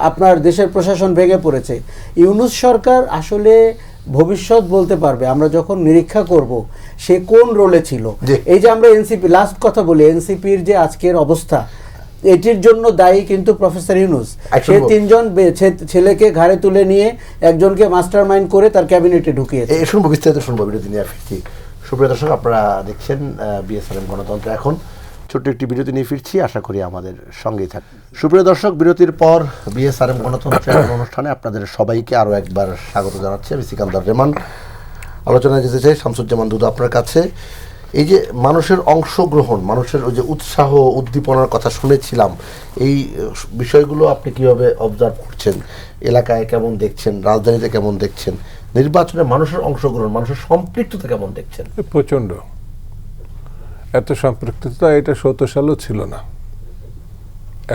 S5: আপনার দেশের প্রশাসন ভেঙে পড়েছে। ইউনূস সরকার আসলে ভবিষ্যৎ বলতে পারবে আমরা যখন নিরীক্ষা করব সে কোন রোলে ছিল। এই যে আমরা এনসিপি, লাস্ট কথা বলি, এনসিপির যে আজকের অবস্থা, এটির জন্য দায়ী কিন্তু প্রফেসর ইউনূস। সে 3জন ছেলেকে ঘাড়ে তুলে নিয়ে একজনকে মাস্টার মাইন্ড করে তার ক্যাবিনেটে ঢুকিয়েছে।
S1: শুনবো, বিস্তারিত শুনবো বিরতি নিয়ে ফিরছি। সুপ্রিয় দর্শক, আপনারা দেখছেন বিএসআরএম গণতন্ত্র এখন। ছোট্ট একটি বিরতি নিয়ে ফিরছি, আশা করি আমাদের সঙ্গেই থাকবেন। সুপ্রিয় দর্শক, বিরতির পর বিএসআরএম গণতন্ত্র এখন অনুষ্ঠানে আপনাদের সবাইকে আরও একবার স্বাগত জানাচ্ছি। আমি সিকান্দার রেমান। আলোচনায় যেতে চাই শামসুজ্জামান দুদু আপনার কাছে। এই যে মানুষের অংশগ্রহণ, মানুষের ওই যে উৎসাহ উদ্দীপনার কথা শুনেছিলাম, এই বিষয়গুলো আপনি কিভাবে অবজার্ভ করছেন? এলাকায় কেমন দেখছেন, রাজধানীতে কেমন দেখছেন, নির্বাচনে মানুষের অংশগ্রহণ, মানুষের সম্পৃক্ততা কেমন দেখছেন?
S2: প্রচণ্ড। এত সম্পৃক্ততা এটা 70 সালেও ছিল না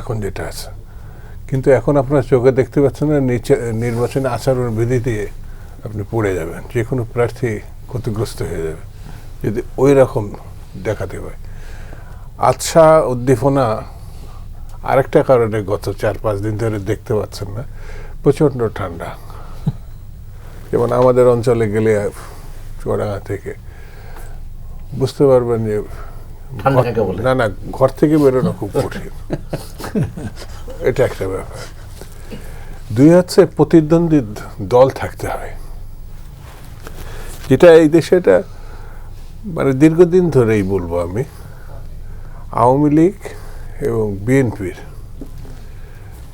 S2: এখন যেটা আছে। কিন্তু এখন আপনার চোখে দেখতে পাচ্ছেন না, নির্বাচনে আচরণ বিধি দিয়ে আপনি পড়ে যাবেন, যে কোনো প্রার্থী ক্ষতিগ্রস্ত হয়ে যাবে যদি ওই রকম দেখাতে হয়। আচ্ছা, উদ্দীপনা আরেকটা কারণে গত 4-5 দিন ধরে দেখতে পাচ্ছেন না, প্রচণ্ড ঠান্ডা। যেমন আমাদের অঞ্চলে গেলে চুয়াডাঙ্গা থেকে বুঝতে পারবেন যে না ঘর থেকে বেরোনো খুব কঠিন। এটা একটা ব্যাপার। 2 হচ্ছে প্রতিদ্বন্দ্বী দল থাকতে হয়, যেটা এই দেশে এটা মানে দীর্ঘদিন ধরেই বলবো আমি, আওয়ামী লীগ এবং বিএনপির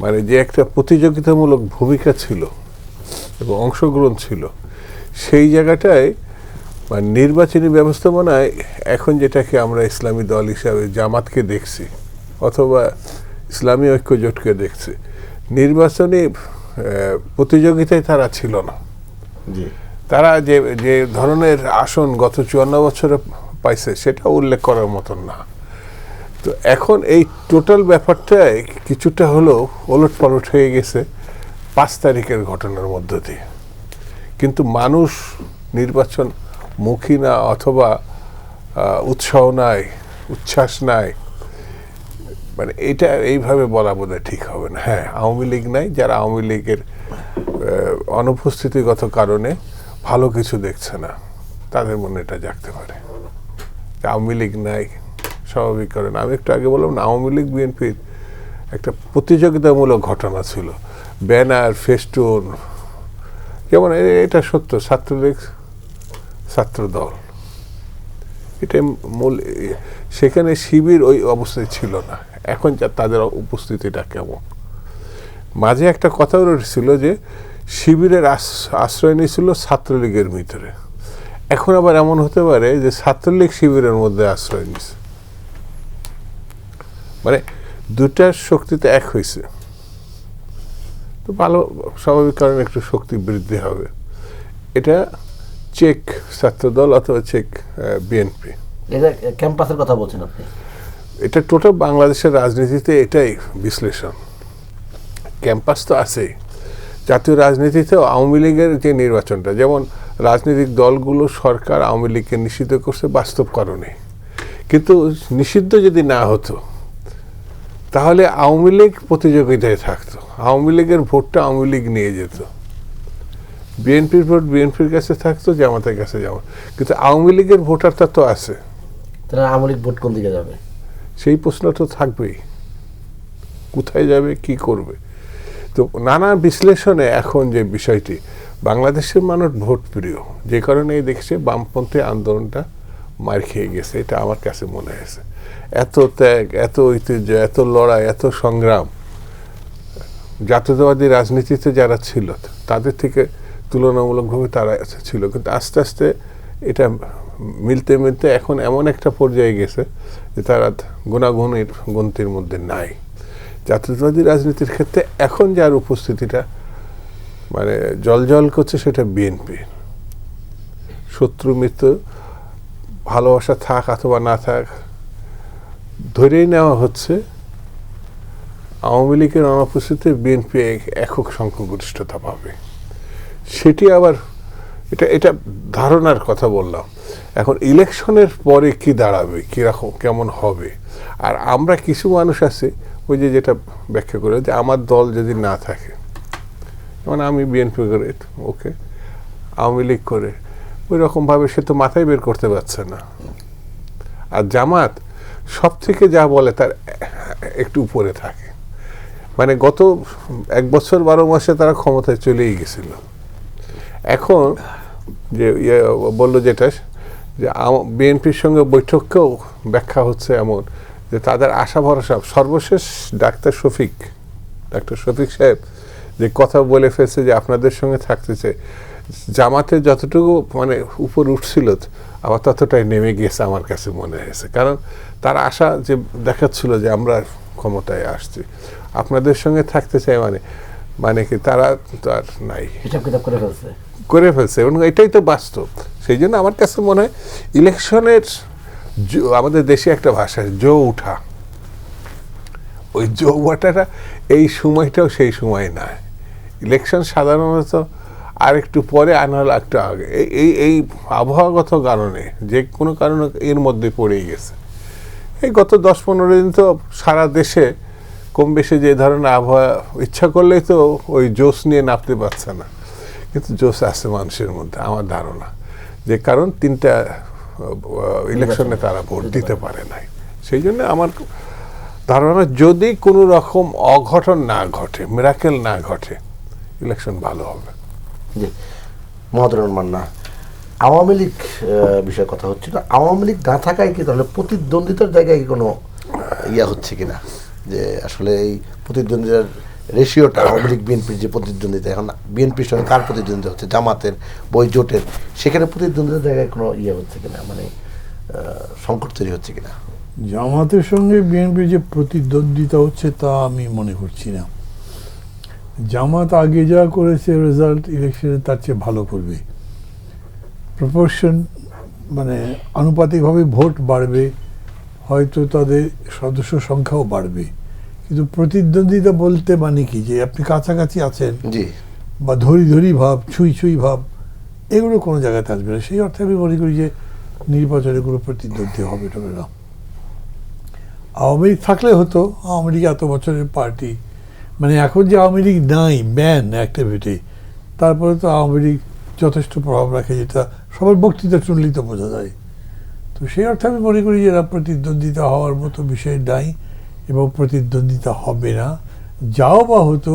S2: মানে যে একটা প্রতিযোগিতামূলক ভূমিকা ছিল এবং অংশগ্রহণ ছিল, সেই জায়গাটায় মানে নির্বাচনী ব্যবস্থাপনায় এখন যেটাকে আমরা ইসলামী দল হিসাবে জামাতকে দেখছি অথবা ইসলামী ঐক্য জোটকে দেখছি, নির্বাচনী প্রতিযোগিতায় তারা ছিল না। তারা যে ধরনের আসন গত 54 বছরে পাইছে সেটা উল্লেখ করার মতন না। তো এখন এই টোটাল ব্যাপারটায় কিছুটা হলেও ওলটপালট হয়ে গেছে 5 তারিখের ঘটনার মধ্য দিয়ে। কিন্তু মানুষ নির্বাচন মুখী না, অথবা উৎসাহ নাই, উচ্ছ্বাস নাই, মানে এটা এইভাবে বলা বোধহয় ঠিক হবে না। হ্যাঁ, আওয়ামী লীগ নাই, যারা আওয়ামী লীগের অনুপস্থিতিগত কারণে ভালো কিছু দেখছে না, তাদের মনে এটা জাগতে পারে। আওয়ামী লীগ নাই স্বাভাবিক কারণে। আমি একটু আগে বললাম না, আওয়ামী লীগ বিএনপির একটা প্রতিযোগিতামূলক ঘটনা ছিল, ব্যানার, ফেস্টুন, যেমন এটা সত্য, ছাত্রলীগ ছাত্র দল, এটা মূল। সেখানে শিবির ওই অবস্থায় ছিল না, এখন যা তাদের উপস্থিতিটা কেমন। মাঝে একটা কথা উঠেছিল যে শিবিরের আশ্রয় নিয়েছিল ছাত্রলীগের ভিতরে, এখন আবার এমন হতে পারে যে ছাত্রলীগ শিবিরের মধ্যে আশ্রয় নিছে, মানে দুটার শক্তিতে এক হয়েছে। তো ভালো, স্বাভাবিক কারণে একটু শক্তি বৃদ্ধি হবে। এটা চেক ছাত্রদল অথবা চেক বিএনপি।
S1: এটা ক্যাম্পাসের কথা বলছেন আপনি?
S2: এটা টোটাল বাংলাদেশের রাজনীতিতে এটাই বিশ্লেষণ। ক্যাম্পাস তো আছেই, জাতীয় রাজনীতিতেও আওয়ামী লীগের যে নির্বাচনটা, যেমন রাজনৈতিক দলগুলো সরকার আওয়ামী লীগকে নিষিদ্ধ করছে বাস্তব কারণে, কিন্তু নিষিদ্ধ যদি না হতো তাহলে আওয়ামী লীগ প্রতিযোগিতায় থাকতো, আওয়ামী লীগের ভোটটা আওয়ামী লীগ নিয়ে যেত, বিএনপির ভোট বিএনপির কাছে থাকতো, জামাতের কাছে জামাত। কিন্তু আওয়ামী লীগের ভোটারটা তো আছে,
S1: তাহলে আওয়ামী লীগ ভোট কোন দিকে যাবে?
S2: সেই প্রশ্ন তো থাকবেই, কোথায় যাবে, কি করবে। তো নানা বিশ্লেষণে এখন যে বিষয়টি, বাংলাদেশের মানুষ ভোট প্রিয়, যে কারণে দেখছে বামপন্থী আন্দোলনটা মার খেয়ে গেছে, এটা আমার কাছে মনে হয়েছে। এত ত্যাগ, এত ঐতিহ্য, এত লড়াই, এত সংগ্রাম জাতীয়তাবাদী রাজনীতিতে যারা ছিল তাদের থেকে তুলনামূলকভাবে তারা ছিল, কিন্তু আস্তে আস্তে এটা মিলতে মিলতে এখন এমন একটা পর্যায়ে গেছে যে তারা গুণাগুণের গন্তির মধ্যে নাই। জাতীয়তাবাদী রাজনীতির ক্ষেত্রে এখন যার উপস্থিতিটা মানে জল করছে, সেটা বিএনপি। শত্রু মিত্র, ভালোবাসা থাক অথবা না থাক, ধরেই নেওয়া হচ্ছে আওয়ামী লীগের অনুপস্থিতিতে বিএনপি একক সংখ্যাগরিষ্ঠতা পাবে। সেটি আবার এটা ধারণার কথা বললাম। এখন ইলেকশনের পরে কি দাঁড়াবে, কীরকম কেমন হবে, আর আমরা কিছু মানুষ আছে ওই যে যেটা ব্যাখ্যা করে যে আমার দল যদি না থাকে, মানে আমি বিএনপি করে ওকে আওয়ামী লীগ করে, ওই রকমভাবে সে তো মাথায় বের করতে পারছে না। আর জামাত সব থেকে যা বলে তার একটু উপরে থাকে, মানে গত 1 বছর 12 মাসে তারা ক্ষমতায় চলেই গেছিল। এখন যে বললো যেটা যে বিএনপির সঙ্গে বৈঠককেও ব্যাখ্যা হচ্ছে এমন যে তাদের আশা ভরসা, সর্বশেষ ডাক্তার শফিক সাহেব যে কথা বলে ফেলছে যে আপনাদের সঙ্গে থাকতে চাই, জামাতে যতটুকু মানে উপর উঠছিল আবার ততটাই নেমে গিয়েছে আমার কাছে মনে হয়েছে। কারণ তার আশা যে দেখাচ্ছিল যে আমরা ক্ষমতায় আসছি, আপনাদের সঙ্গে থাকতে চাই, মানে কি তারা তো আর নাই,
S1: হিসাব কিতাব
S2: করে ফেলছে এবং এটাই তো বাস্তব। সেই জন্য আমার কাছে মনে হয় ইলেকশনের আমাদের দেশে একটা ভাষা জো উঠা, ওই জো ওঠাটা এই সময়টাও সেই সময় না। ইলেকশন সাধারণত আর একটু পরে আনা হলো একটু আগে, এই আবহাওয়াগত কারণে যে কোনো কারণে এর মধ্যে পড়েই গেছে। এই গত 10-15 দিন তো সারা দেশে কম বেশি যে ধরনের আবহাওয়া, ইচ্ছা করলেই তো ওই জোশ নিয়ে নামতে পারছে না, কিন্তু জোশ আছে মানুষের মধ্যে আমার ধারণা, যে কারণ 3টা ইলেকশনে তারা ভোট দিতে পারে নাই। সেই জন্য আমার ধারণা যদি কোনো রকম অঘটন না ঘটে, মিরাকেল না ঘটে, ইলেকশন ভালো হবে।
S1: জি, মহাদরুল মান্না, আওয়ামী লীগ বিষয়ে কথা হচ্ছিল, আওয়ামী লীগ না থাকায় কি তাহলে প্রতিদ্বন্দ্বিতার জায়গায় কি কোনো ইয়া হচ্ছে কিনা, যে আসলে এই প্রতিদ্বন্দ্বিতার রেশিওটা আওয়ামী লীগ বিএনপির যে প্রতিদ্বন্দ্বিতা, এখন বিএনপির সঙ্গে কার প্রতিদ্বন্দ্বিতা হচ্ছে, জামাতের বই জোটের, সেখানে প্রতিদ্বন্দ্বিতার জায়গায় কোনো ইয়ে হচ্ছে কিনা, মানে সংকট তৈরি হচ্ছে কিনা?
S3: জামাতের সঙ্গে বিএনপির যে প্রতিদ্বন্দ্বিতা হচ্ছে তা আমি মনে করছি না। জামাত আগে যা করেছে রেজাল্ট ইলেকশনে তার চেয়ে ভালো করবে, প্রপোর্শন মানে আনুপাতিকভাবে ভোট বাড়বে, হয়তো তাদের সদস্য সংখ্যাও বাড়বে, কিন্তু প্রতিদ্বন্দ্বিতা বলতে মানে কি যে আপনি কাছাকাছি আছেন
S1: জি,
S3: বা ধরি ভাব, ছুঁই ভাব, এগুলো কোনো জায়গাতে আসবে না। সেই অর্থে আমি মনে করি যে নির্বাচনে কোনো প্রতিদ্বন্দ্বী হবে না। আওয়ামী লীগ থাকলে হতো, আওয়ামী লীগ এত বছরের পার্টি, মানে এখন যে আওয়ামী লীগ নাই, ব্যান অ্যাক্টিভিটি, তারপরে তো আওয়ামী লীগ যথেষ্ট প্রভাব রাখে, যেটা সবার বক্তৃতা শুনলেই তো বোঝা যায়। তো সেই অর্থে আমি মনে করি যে এরা প্রতিদ্বন্দ্বিতা হওয়ার মতো বিষয় নাই এবং প্রতিদ্বন্দ্বিতা হবে না। যাও বা হতো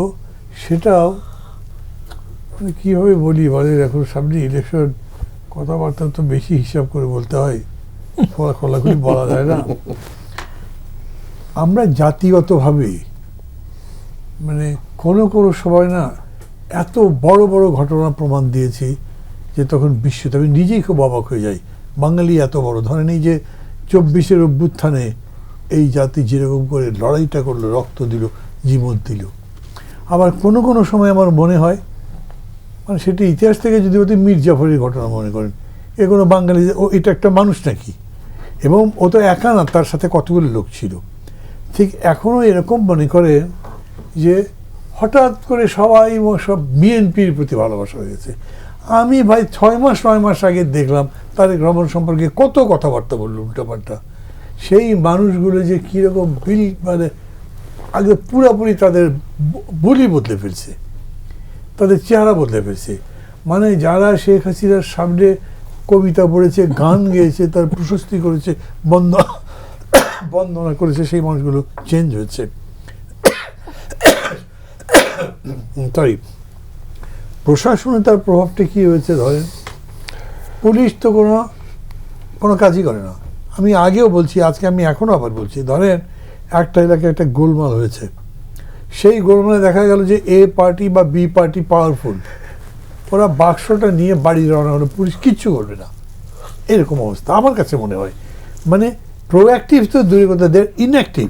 S3: সেটাও মানে কীভাবে বলি বলে, এখন সামনে ইলেকশন, কথাবার্তা তো বেশি হিসাব করে বলতে হয়, খোলাখুলি বলা যায় না। আমরা জাতিগতভাবে মানে কোনো কোনো সময় না এত বড় বড় ঘটনা প্রমাণ দিয়েছি যে তখন বিশ্বতে আমি নিজেই খুব অবাক হয়ে যাই, বাঙালি এত বড়। ধরেন এই যে 24-এর অভ্যুত্থানে এই জাতি যেরকম করে লড়াইটা করলো, রক্ত দিল, জীবন দিল। আবার কোনো কোনো সময় আমার মনে হয় মানে সেটা ইতিহাস থেকে যদি ওদের মীর জাফরের ঘটনা মনে করেন, এ কোনো বাঙালি, ও এটা একটা মানুষ নাকি? এবং ও তো একা না, তার সাথে কতগুলো লোক ছিল। ঠিক এখনও এরকম মনে করে যে হঠাৎ করে সবাই সব বিএনপির প্রতি ভালোবাসা হয়ে গেছে। আমি ভাই 6 মাস আগে দেখলাম তারেক রহমান সম্পর্কে কত কথাবার্তা বললো উল্টোপাল্টা। সেই মানুষগুলো যে কীরকম মানে আগে পুরাপুরি তাদের বলি বদলে ফেলছে, তাদের চেহারা বদলে ফেলছে। মানে যারা শেখ হাসিনার সামনে কবিতা পড়েছে, গান গেয়েছে, তার প্রশস্তি করেছে, বন্দনা করেছে, সেই মানুষগুলো চেঞ্জ হয়েছে। সরি, প্রশাসনে তার প্রভাবটা কী হয়েছে? ধরেন পুলিশ তো কোনো কাজই করে না। আমি আগেও বলছি, আজকে আমি এখনও আবার বলছি, ধরেন একটা এলাকায় একটা গোলমাল হয়েছে, সেই গোলমালে দেখা গেল যে এ পার্টি বা বি পার্টি পাওয়ারফুল, ওরা বাক্সটা নিয়ে বাড়ি রওনা হলো, পুলিশ কিচ্ছু করবে না। এরকম অবস্থা আমার কাছে মনে হয়। মানে প্রোঅ্যাক্টিভ তো দূরের কথা, দের ইনঅ্যাক্টিভ।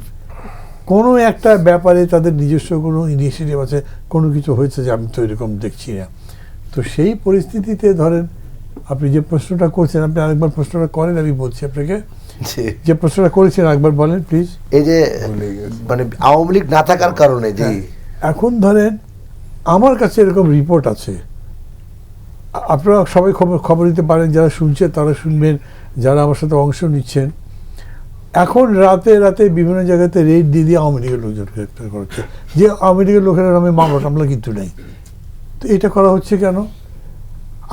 S3: কোনো একটা ব্যাপারে তাদের নিজস্ব কোনো ইনিশিয়েটিভ আছে, কোনো কিছু হয়েছে যে আমি তো এরকম দেখছি না। তো সেই পরিস্থিতিতে ধরেন আপনি যে প্রশ্নটা করছেন, আপনি আরেকবার প্রশ্নটা করেন, আমি বলছি আপনাকে যে প্রশ্নটা করেছেন আরেকবার বলেন প্লিজ।
S1: এই যে মানে আওয়ামী লীগ না থাকার কারণে যে
S3: এখন ধরেন আমার কাছে এরকম রিপোর্ট আছে, আপনারা সবাই খবর দিতে পারেন, যারা শুনছেন তারা শুনবেন, যারা আমার সাথে অংশ নিচ্ছেন। এখন রাতে রাতে বিভিন্ন জায়গাতে রেড দিয়ে দিয়ে আওয়ামী লীগের লোকজন গ্রেপ্তার করছে, যে আওয়ামী লীগের লোকেরা নামে মামলা টামলা কিন্তু নেই। তো এটা করা হচ্ছে কেন?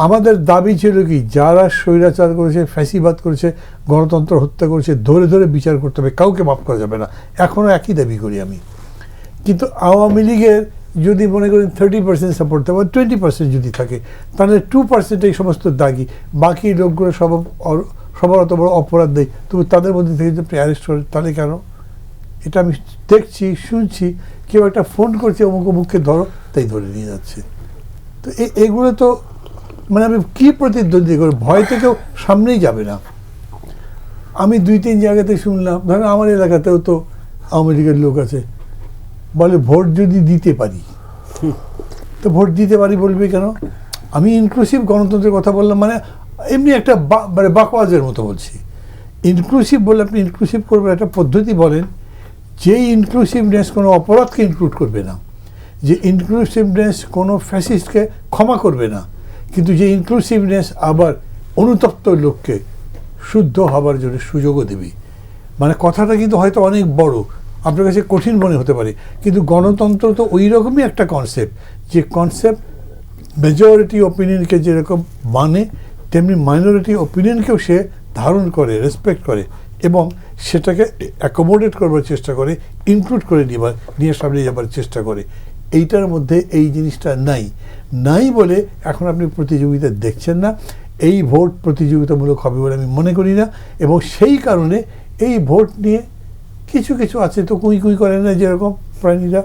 S3: আমাদের দাবি ছিল কি, যারা স্বৈরাচার করেছে, ফ্যাসিবাদ করেছে, গণতন্ত্র হত্যা করেছে, ধরে ধরে বিচার করতে হবে, কাউকে মাফ করা যাবে না। এখনও একই দাবি করি আমি। কিন্তু আওয়ামী লীগের যদি মনে করেন 30% সাপোর্ট থাকে, 20% যদি থাকে, তাহলে 2% এই সমস্ত দাগি, বাকি লোকগুলো সবার অত বড় অপরাধ দেয়, তবু তাদের মধ্যে থেকে যদি আপনি অ্যারেস্ট করেন, তাহলে কেন? এটা আমি দেখছি, শুনছি, কেউ একটা ফোন করছে, অমুক অমুককে ধরো, তাই ধরে নিয়ে যাচ্ছে। তো এগুলো তো মানে আমি কী প্রতিদ্বন্দ্বী করি? ভয় থেকেও সামনেই যাবে না। আমি 2-3 জায়গাতে শুনলাম, ধরেন আমার এলাকাতেও তো আওয়ামী লীগের লোক আছে, বলে ভোট যদি দিতে পারি, তো ভোট দিতে পারি বলবে কেন? আমি ইনক্লুসিভ গণতন্ত্রের কথা বললাম, মানে এমনি একটা মানে বাকওয়াজের মতো বলছি। ইনক্লুসিভ বলে আপনি ইনক্লুসিভ করবেন একটা পদ্ধতি বলেন, যেই ইনক্লুসিভনেস কোনো অপরাধকে ইনক্লুড করবে না, যে ইনক্লুসিভনেস কোনো ফ্যাসিস্টকে ক্ষমা করবে না, কিন্তু যে ইনক্লুসিভনেস আবার অনুতপ্ত লোককে শুদ্ধ হবার জন্য সুযোগও দেবে। মানে কথাটা কিন্তু হয়তো অনেক বড়, আপনার কাছে কঠিন মনে হতে পারে, কিন্তু গণতন্ত্র তো ওই রকমই একটা কনসেপ্ট, যে কনসেপ্ট মেজরিটি ওপিনিয়নকে যেরকম মানে, তেমনি মাইনরিটি ওপিনিয়নকেও সে ধারণ করে, রেসপেক্ট করে, এবং সেটাকে অ্যাকোমোডেট করবার চেষ্টা করে, ইনক্লুড করে নিয়ে সামনে যাবার চেষ্টা করে। এইটার মধ্যে এই জিনিসটা নাই বলে এখন আপনি প্রতিযোগিতা দেখছেন না। এই ভোট প্রতিযোগিতামূলক হবে বলে আমি মনে করি না, এবং সেই কারণে এই ভোট নিয়ে কিছু কিছু আছে তো কুই করে না, যেরকম প্রাণীরা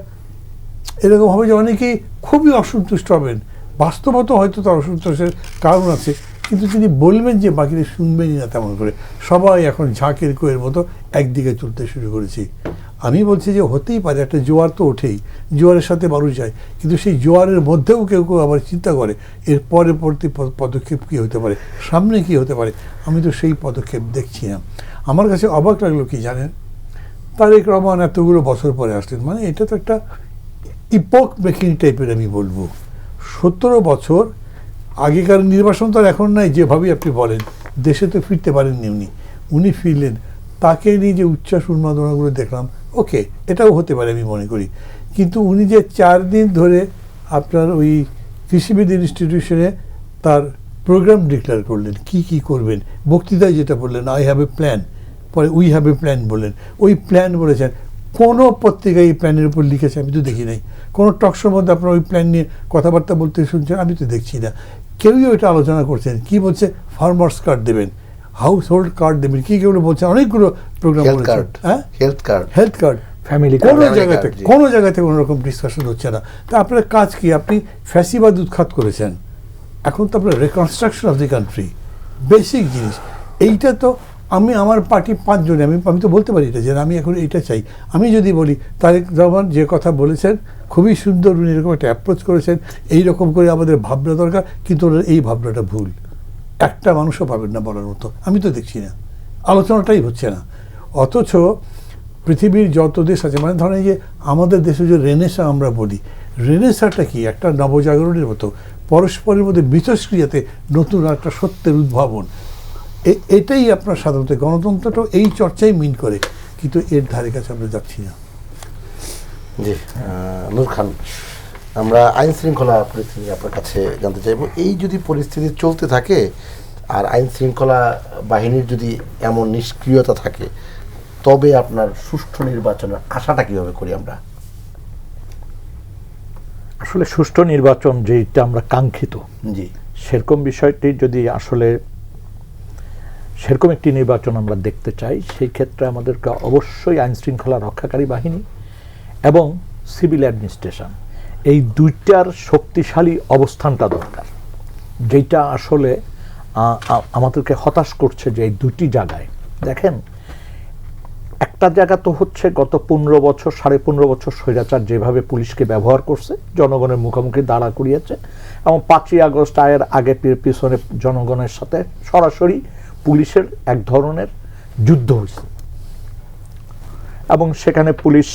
S3: এরকম হবে যে অনেকেই খুবই অসন্তুষ্ট হবেন। বাস্তবত হয়তো তার অসন্তোষের কারণ আছে, কিন্তু তিনি বলবেন যে বাকিরা শুনবেনই না তেমন করে। সবাই এখন ঝাঁকের কোয়ের মতো একদিকে চলতে শুরু করেছি। আমি বলছি যে হতেই পারে, একটা জোয়ার তো ওঠেই, জোয়ারের সাথে মানুষ যায়, কিন্তু সেই জোয়ারের মধ্যেও কেউ কেউ আবার চিন্তা করে এর পরবর্তী পদক্ষেপ কী হতে পারে, সামনে কী হতে পারে। আমি তো সেই পদক্ষেপ দেখছি না। আমার কাছে অবাক লাগলো কি জানেন, তারেক রহমান এতগুলো বছর পরে আসলেন, মানে এটা তো একটা ইপক মেকিং টাইপের আমি বলবো। 17 বছর আগেকার নির্বাচন তো আর এখন নাই, যেভাবেই আপনি বলেন, দেশে তো ফিরতে পারেননি উনি ফিরলেন। তাকে নিয়ে যে উচ্ছ্বাস উন্মাদনাগুলো দেখলাম, ওকে, এটাও হতে পারে আমি মনে করি। কিন্তু উনি যে 4 দিন ধরে আপনার ওই কৃষিবিদ ইনস্টিটিউশনে তার প্রোগ্রাম ডিক্লেয়ার করলেন, কি কি করবেন, বক্তৃতায় যেটা বললেন, আই হ্যাভ এ প্ল্যান, পরে উই হ্যাভ এ প্ল্যান বললেন, ওই প্ল্যান বলেছেন। কোনো পত্রিকায় এই প্ল্যানের উপর লিখেছে আমি তো দেখি নাই। কোনো টকশোর মধ্যে আপনারা ওই প্ল্যান নিয়ে কথাবার্তা বলতে শুনছেন আমি তো দেখছি না। কেউই ওইটা আলোচনা করছেন। কি বলছে, ফার্মার্স কার্ড দেবেন, হাউস হোল্ড কার্ড দেবেন, কি কেউ বলছেন, অনেকগুলো প্রোগ্রাম
S1: হেলথ
S3: বলেছেন।
S1: কার্ড,
S3: হ্যাঁ,
S1: health card,
S3: health card,
S4: family
S3: কোনো জায়গাতে কোনো রকম ডিসকাশন হচ্ছে না। তা আপনার কাজ কি? আপনি ফ্যাসিবাদ উৎখাত করেছেন, এখন তো আপনার reconstruction of the country, basic জিনিস এইটা। তো আমি আমার পার্টি 5 জনে আমি তো বলতে পারি এটা যে আমি এখন এইটা চাই। আমি যদি বলি তারেক রহমান যে কথা বলেছেন খুবই সুন্দর, উনি এরকম একটা অ্যাপ্রোচ করেছেন, এইরকম করে আমাদের ভাবনা দরকার, কিন্তু ওনার এই ভাবনাটা ভুল, একটা মানুষও পাবেন না বলার মতো। আমি তো দেখছি না, আলোচনাটাই হচ্ছে না। অথচ পৃথিবীর যত দেশ আছে, মানে ধরেন যে আমাদের দেশে যে রেনেসা আমরা বলি, রেনেসাটা কি একটা নবজাগরণের মতো, পরস্পরের মধ্যে মিথস্ক্রিয়াতে নতুন একটা সত্যের উদ্ভাবন। এটাই আপনার সাধারণত গণতন্ত্রটাও এই চর্চাই মিন করে, কিন্তু এর ধারে কাছে আমরা যাচ্ছি না।
S1: জি, নূর খান, আমরা আইন শৃঙ্খলা পরিস্থিতি আপনার কাছে জানতে চাইব। এই যদি পরিস্থিতি চলতে থাকে আর আইন শৃঙ্খলা বাহিনীর যদি এমন নিষ্ক্রিয়তা থাকে, তবে আপনার সুষ্ঠু নির্বাচনের আশাটা কিভাবে করি আমরা?
S4: আসলে সুষ্ঠু নির্বাচন যেটা আমরা কাঙ্ক্ষিত,
S1: জি,
S4: সেরকম বিষয়টি যদি আসলে সেরকম একটি নির্বাচন আমরা দেখতে চাই, সেই ক্ষেত্রে আমাদেরকে অবশ্যই আইন শৃঙ্খলা রক্ষাকারী বাহিনী এবং সিভিল অ্যাডমিনিস্ট্রেশন, এই দুইটার শক্তিশালী অবস্থানটা দরকার। যেটা আসলে আমাদেরকে হতাশ করছে যে এই দুটি জায়গায় দেখেন, একটা জায়গা তো হচ্ছে গত 15 বছর 15.5 বছর স্বৈরাচার যেভাবে পুলিশকে ব্যবহার করছে, জনগণের মুখোমুখি দাঁড়া করিয়েছে, এবং 5ই আগস্ট আয়ের আগে পিছনে জনগণের সাথে সরাসরি পুলিশের এক ধরনের যুদ্ধ হয়েছে, এবং সেখানে পুলিশ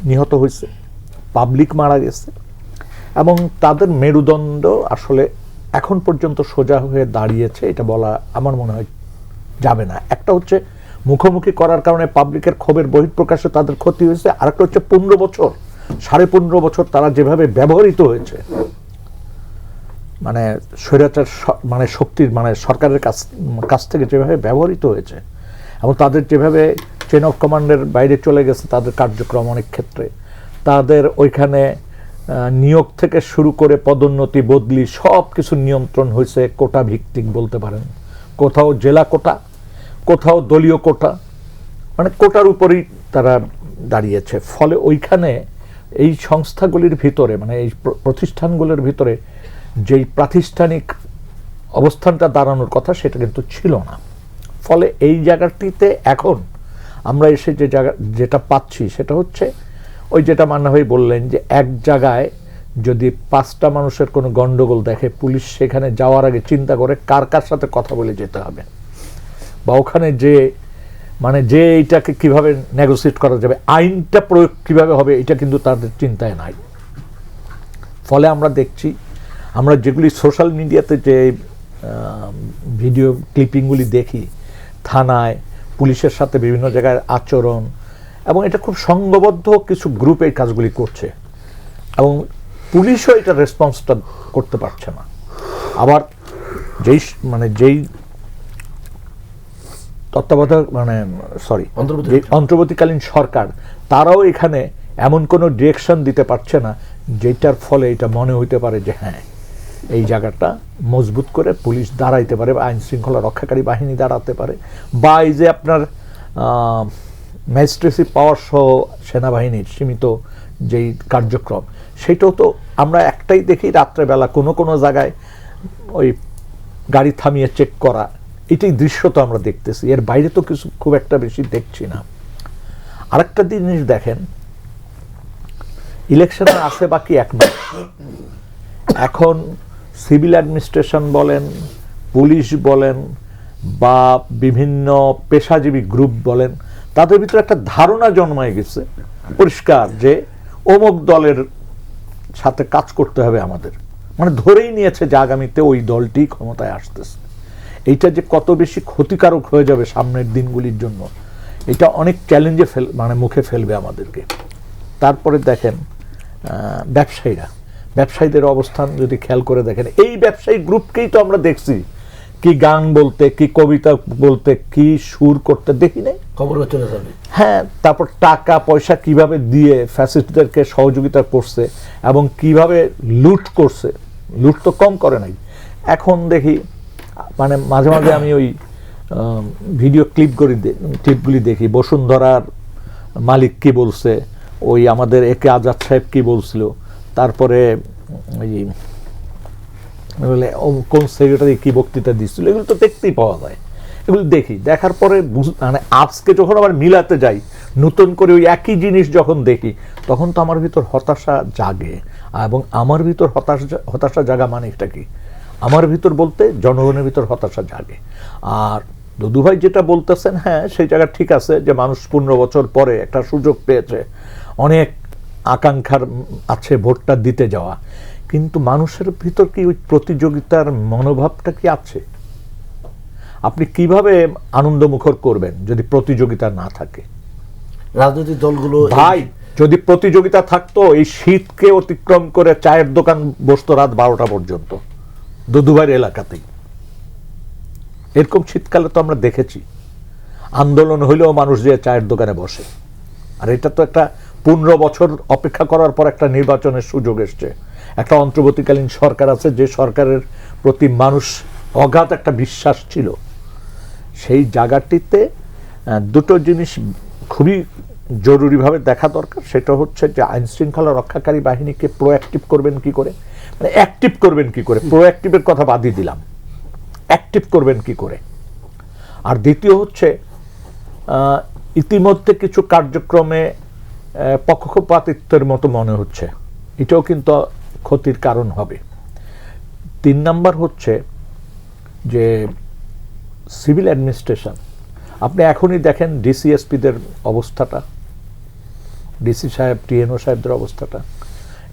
S4: নিহত হয়েছে, পাবলিক মারা গেছে, এবং তাদের মেরুদণ্ড আসলে এখন পর্যন্ত সোজা হয়ে দাঁড়িয়েছে এটা বলা আমার মনে হয় যাবে না। একটা হচ্ছে মুখোমুখি করার কারণে পাবলিকের ক্ষোভের বহিঃপ্রকাশে তাদের ক্ষতি হয়েছে, আরেকটা হচ্ছে 15 বছর 15.5 বছর তারা যেভাবে ব্যবহৃত হয়েছে, মানে স্বৈরাচার মানে শক্তির মানে সরকারের কাছ থেকে যেভাবে ব্যবহৃত হয়েছে, এবং তাদের যেভাবে চেন অফ কমান্ডের বাইরে চলে গেছে তাদের কার্যক্রম, অনেক ক্ষেত্রে তাদের ওইখানে নিয়োগ থেকে শুরু করে পদোন্নতি বদলি সব কিছু নিয়ন্ত্রণ হয়েছে কোটা ভিত্তিক বলতে পারেন, কোথাও জেলা কোটা, কোথাও দলীয় কোটা, মানে কোটার উপরেই তারা দাঁড়িয়েছে। ফলে ওইখানে এই সংস্থাগুলির ভিতরে মানে এই প্রতিষ্ঠানগুলোর ভিতরে যেই প্রাতিষ্ঠানিক অবস্থানটা দাঁড়ানোর কথা সেটা কিন্তু ছিল না। ফলে এই জায়গাটিতে এখন আমরা এসে যেটা পাচ্ছি সেটা হচ্ছে ওই যেটা মান্না ভাই বললেন যে এক জায়গায় যদি 5টা মানুষের কোনো গন্ডগোল দেখে, পুলিশ সেখানে যাওয়ার আগে চিন্তা করে কার কার সাথে কথা বলে যেতে হবে, বা ওখানে যে মানে যে এইটাকে কিভাবে নেগোসিয়েট করা যাবে, আইনটা প্রয়োগ কিভাবে হবে, এটা কিন্তু তাদের চিন্তায় নাই। ফলে আমরা দেখছি, আমরা যেগুলি সোশ্যাল মিডিয়াতে যে ভিডিও ক্লিপিংগুলি দেখি, থানায় পুলিশের সাথে বিভিন্ন জায়গায় আচরণ, এবং এটা খুব সংঘবদ্ধ কিছু গ্রুপ এই কাজগুলি করছে, এবং পুলিশও এটা রেসপন্সটা করতে পারছে না। আবার যেই তত্ত্বাবধায়ক অন্তর্বর্তীকালীন সরকার, তারাও এখানে এমন কোনো ডিরেকশন দিতে পারছে না যেটার ফলে এটা মনে হইতে পারে যে হ্যাঁ এই জায়গাটা মজবুত করে পুলিশ দাঁড়াইতে পারে, বা আইন শৃঙ্খলা রক্ষাকারী বাহিনী দাঁড়াতে পারে, বা এই যে আপনার ম্যাজিস্ট্রেসি পাওয়ার সহ সেনাবাহিনীর সীমিত যেই কার্যক্রম, সেটাও তো আমরা একটাই দেখি, রাত্রেবেলা কোনো জায়গায় ওই গাড়ি থামিয়ে চেক করা, এটাই দৃশ্য তো আমরা দেখতেছি, এর বাইরে তো কিছু খুব একটা বেশি দেখছি না। আরেকটা জিনিস দেখেন, ইলেকশনের আছে বাকি 1 মাস, এখন সিভিল অ্যাডমিনিস্ট্রেশন বলেন, পুলিশ বলেন, বা বিভিন্ন পেশাজীবী গ্রুপ বলেন, তাদের ভিতরে একটা ধারণা জন্মায় গেছে পরিষ্কার যে অমুক দলের সাথে কাজ করতে হবে আমাদের, মানে ধরেই নিয়েছে যে আগামীতে ওই দলটি ক্ষমতায় আসতেছে। এইটা যে কত বেশি ক্ষতিকারক হয়ে যাবে সামনের দিনগুলির জন্য, এটা অনেক চ্যালেঞ্জে মানে মুখে ফেলবে আমাদেরকে। তারপরে দেখেন ব্যবসায়ীদের অবস্থান যদি খেয়াল করে দেখেন, এই ব্যবসায়ী গ্রুপকেই তো আমরা দেখছি কি গান বলতে, কি কবিতা বলতে, কি সুর করতে দেখি নাই?
S1: খবর চলে যাবে।
S4: হ্যাঁ, তারপর টাকা পয়সা কিভাবে দিয়ে ফ্যাসিস্টদেরকে সহযোগিতা করছে এবং কিভাবে লুট করছে, লুট তো কম করে নাই। এখন দেখি মানে মাঝে মাঝে আমি ওই ভিডিও ক্লিপগুলি দেখি, বসুন্ধরার মালিক কি বলছে, ওই আমাদের একে আজাদ সাহেব কি বলছিল, তারপরে ওই কোন সেক্রেটারি কি বক্তৃতা দিচ্ছিল, এগুলো তো দেখতেই পাওয়া যায়। এগুলো দেখি, দেখার পরে মানে আজকে যখন আবার মিলাতে যাই নতুন করে ওই একই জিনিস যখন দেখি, তখন তো আমার ভিতর হতাশা জাগে। এবং আমার ভিতর হতাশা জাগা মানে এটা কি, আমার ভিতর বলতে জনগণের ভিতর হতাশা জাগে। আর দুদু ভাই যেটা বলতেছেন, হ্যাঁ সেই জায়গা ঠিক আছে যে মানুষ 15 বছর পরে একটা সুযোগ পেয়েছে, অনেক আকাঙ্ক্ষার আছে ভোটটা দিতে যাওয়া, কিন্তু মানুষের ভিতর কি ওই প্রতিযোগিতার মনোভাবটা কি আছে? আপনি কিভাবে আনন্দমুখর করবেন যদি প্রতিযোগিতা না থাকে?
S1: রাজনৈতিক দলগুলো
S4: ভাই যদি প্রতিযোগিতা থাকতো, এই শীতকে অতিক্রম করে চায়ের দোকান বসতো রাত 12টা পর্যন্ত দুদুভাইয়ের এলাকাতেই। এরকম শীতকালে তো আমরা দেখেছি, আন্দোলন হইলেও মানুষ যে চায়ের দোকানে বসে। আর এটা তো একটা 15 বছর অপেক্ষা করার পর একটা নির্বাচনের সুযোগ এসছে, একটা অন্তর্বর্তীকালীন সরকার আছে, যে সরকারের প্রতি মানুষ অগাধ একটা বিশ্বাস ছিল। সেই জায়গাটিতে দুটো জিনিস খুবই জরুরিভাবে দেখা দরকার। সেটা হচ্ছে যে আইন শৃঙ্খলা রক্ষাকারী বাহিনীকে প্রোঅ্যাক্টিভ করবেন কি করে, মানে অ্যাক্টিভ করবেন কি করে, প্রোঅ্যাক্টিভের কথা বাদই দিলাম, অ্যাক্টিভ করবেন কি করে। আর দ্বিতীয় হচ্ছে ইতিমধ্যে কিছু কার্যক্রমে পক্ষপাতিত্বের মতো মনে হচ্ছে, এটাও কিন্তু ক্ষতির কারণ হবে। 3 নাম্বার হচ্ছে যে সিভিল অ্যাডমিনিস্ট্রেশন। আপনি এখনই দেখেন ডিসিএসপিদের অবস্থাটা, ডিসি সাহেব, টিএনও সাহেবদের অবস্থাটা।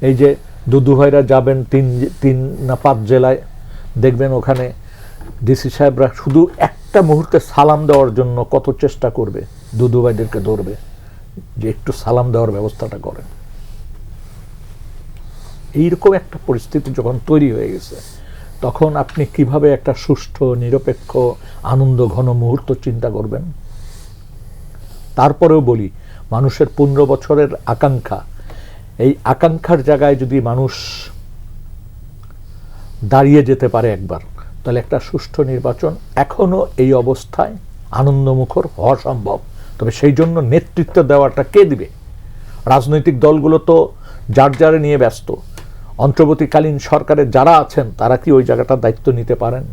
S4: এই যে দুদু ভাইরা যাবেন 3 না 5 জেলায়, দেখবেন ওখানে ডিসি সাহেবরা শুধু একটা মুহূর্তে সালাম দেওয়ার জন্য কত চেষ্টা করবে, দুদু ভাইদেরকে ধরবে যে একটু সালাম দেওয়ার ব্যবস্থাটা করেন। এইরকম একটা পরিস্থিতি যখন তৈরি হয়ে গেছে, তখন আপনি কিভাবে একটা সুষ্ঠু নিরপেক্ষ আনন্দ ঘন মুহূর্ত চিন্তা করবেন? তারপরেও বলি, মানুষের 15 বছরের আকাঙ্ক্ষা, এই আকাঙ্ক্ষার জায়গায় যদি মানুষ দাঁড়িয়ে যেতে পারে একবার, তাহলে একটা সুষ্ঠু নির্বাচন এখনো এই অবস্থায় আনন্দমুখর হওয়া সম্ভব। তবে সেই জন্য নেতৃত্ব দেওয়াটা কে দিবে? রাজনৈতিক দলগুলো তো যার যারে নিয়ে ব্যস্ত। অন্তর্বর্তীকালীন সরকারের যারা আছেন তারা কি ওই জায়গাটার দায়িত্ব নিতে পারেন?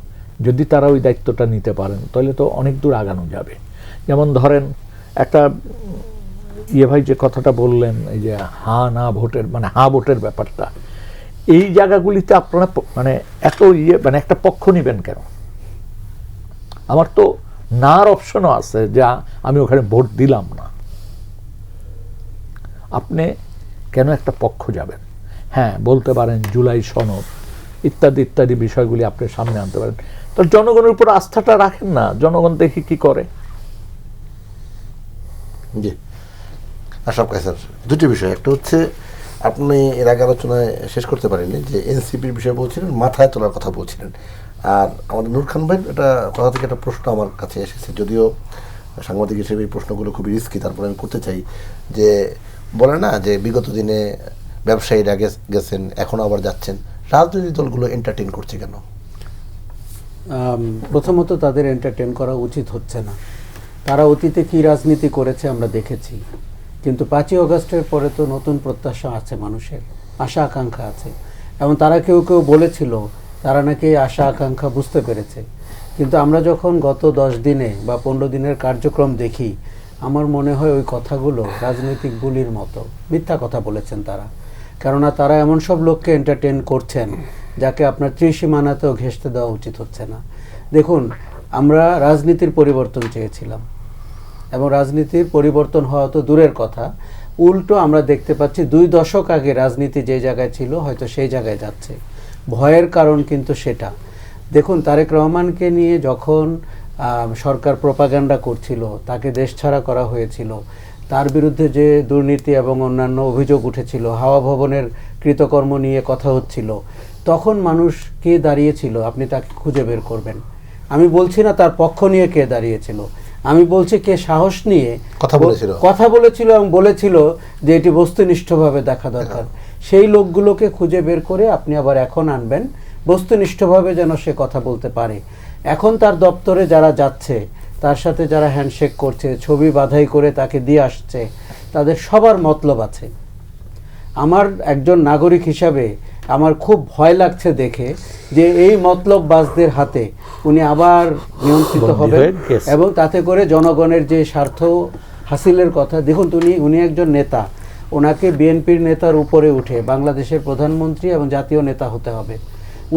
S4: যদি তারা ওই দায়িত্বটা নিতে পারেন, তাহলে তো অনেক দূর আগানো যাবে। যেমন ধরেন একটা ভাই যে কথাটা বললেন, এই যে হ্যাঁ না ভোটের, মানে হ্যাঁ ভোটের ব্যাপারটা, এই জায়গাগুলিতে আপনারা মানে এত মানে একটা পক্ষ নিবেন কেন? আমার তো নার অপশনও আছে যে আমি ওখানে ভোট দিলাম না। আপনি কেন একটা পক্ষ যাবেন? হ্যাঁ বলতে পারেন জুলাই সনদ ইত্যাদি ইত্যাদি বিষয়গুলি আপনি সামনে আনতে পারেন, তো জনগণের উপর আস্থাটা রাখেন না, জনগণ দেখি কি করে।
S1: জি আশরাফ কায়সার, দুটি বিষয়। একটা হচ্ছে আপনি এর আগে আলোচনায় শেষ করতে পারেননি যে এনসিপির বিষয়ে বলছিলেন, মাথায় তোলার কথা বলছিলেন। আর আমাদের নূর খান ভাই এটা কথা থেকে একটা প্রশ্ন আমার কাছে এসেছে, যদিও সাংবাদিক হিসেবে এই প্রশ্নগুলো খুবই রিস্কি, তারপরে আমি করতে চাই। যে বলে না যে বিগত দিনে ব্যবসায়ীরা গেছেন, এখন আবার যাচ্ছেন, রাজনৈতিক দলগুলো এন্টারটেইন করছে কেন?
S5: প্রথমত তাদের এন্টারটেইন করা উচিত হচ্ছে না। তারা অতীতে কি রাজনীতি করেছে আমরা দেখেছি, কিন্তু 5ই আগস্টের পরে তো নতুন প্রত্যাশা আছে, মানুষের আশা আকাঙ্ক্ষা আছে। এবং তারা কেউ কেউ বলেছিল তারা নাকি আশা আকাঙ্ক্ষা বুঝতে পেরেছে, কিন্তু আমরা যখন গত 10 দিনে বা 15 দিনের কার্যক্রম দেখি, আমার মনে হয় ওই কথাগুলো রাজনৈতিক বুলির মতো মিথ্যা কথা বলেছেন তারা। কেননা তারা এমন সব লোককে এন্টারটেইন করছেন যাকে আপনার ত্রিসীমানাতেও ঘেঁষতে দেওয়া উচিত হচ্ছে না। দেখুন, আমরা রাজনীতির পরিবর্তন চেয়েছিলাম এবং রাজনীতির পরিবর্তন হওয়া তো দূরের কথা, উল্টো আমরা দেখতে পাচ্ছি 2 দশক আগে রাজনীতি যে জায়গায় ছিল হয়তো সেই জায়গায় যাচ্ছে। ভয়ের কারণ কিন্তু সেটা। দেখুন, তারেক রহমানকে নিয়ে যখন সরকার প্রোপাগান্ডা করছিল, তাকে দেশছাড়া করা হয়েছিল, তার বিরুদ্ধে যে দুর্নীতি এবং অন্যান্য অভিযোগ উঠেছিল, হাওয়া ভবনের কৃতকর্ম নিয়ে কথা হচ্ছিল, তখন মানুষ কে দাঁড়িয়েছিল আপনি তাকে খুঁজে বের করবেন। আমি বলছি না তার পক্ষ নিয়ে কে দাঁড়িয়েছিল, আমি বলছি কে সাহস নিয়ে কথা বলেছিল এবং বলেছিল যে এটি বস্তুনিষ্ঠভাবে দেখা দরকার। সেই লোকগুলোকে খুঁজে বের করে আপনি আবার এখন আনবেন, বস্তুনিষ্ঠভাবে যেন সে কথা বলতে পারে। এখন তার দপ্তরে যারা যাচ্ছে, তার সাথে যারা হ্যান্ডশেক করছে, ছবি বাঁধাই করে তাকে দিয়ে আসছে, তাদের সবার মতলব আছে। আমার একজন নাগরিক হিসাবে আমার খুব ভয় লাগছে দেখে যে এই মতলববাজদের হাতে উনি আবার নিয়ন্ত্রিত হবেন এবং তাতে করে জনগণের যে স্বার্থ হাসিলের কথা, দেখুন উনি একজন নেতা, ওনাকে বিএনপির নেতার উপরে উঠে বাংলাদেশের প্রধানমন্ত্রী এবং জাতীয় নেতা হতে হবে।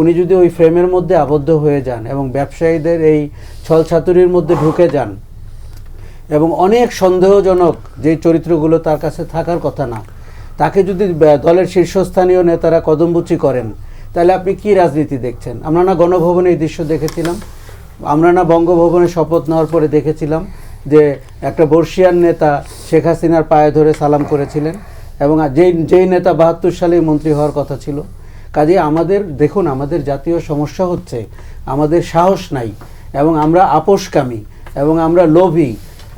S5: উনি যদি ওই ফ্রেমের মধ্যে আবদ্ধ হয়ে যান এবং ব্যবসায়ীদের এই ছলছাতুরির মধ্যে ঢুকে যান এবং অনেক সন্দেহজনক যে চরিত্রগুলো তার কাছে থাকার কথা না, তাকে যদি দলের শীর্ষস্থানীয় নেতারা কদমবুচি করেন, তাহলে আপনি কি রাজনীতি দেখছেন? আমরা না গণভবনে এই দৃশ্য দেখেছিলাম, আমরা না বঙ্গভবনে শপথ নেওয়ার পরে দেখেছিলাম যে একটা বর্ষিয়ান নেতা শেখ হাসিনার পায়ে ধরে সালাম করেছিলেন এবং যেই নেতা ৭২ সালেই মন্ত্রী হওয়ার কথা ছিল। কাজে দেখুন আমাদের জাতীয় সমস্যা হচ্ছে আমাদের সাহস নাই এবং আমরা আপোষকামী এবং আমরা লোভী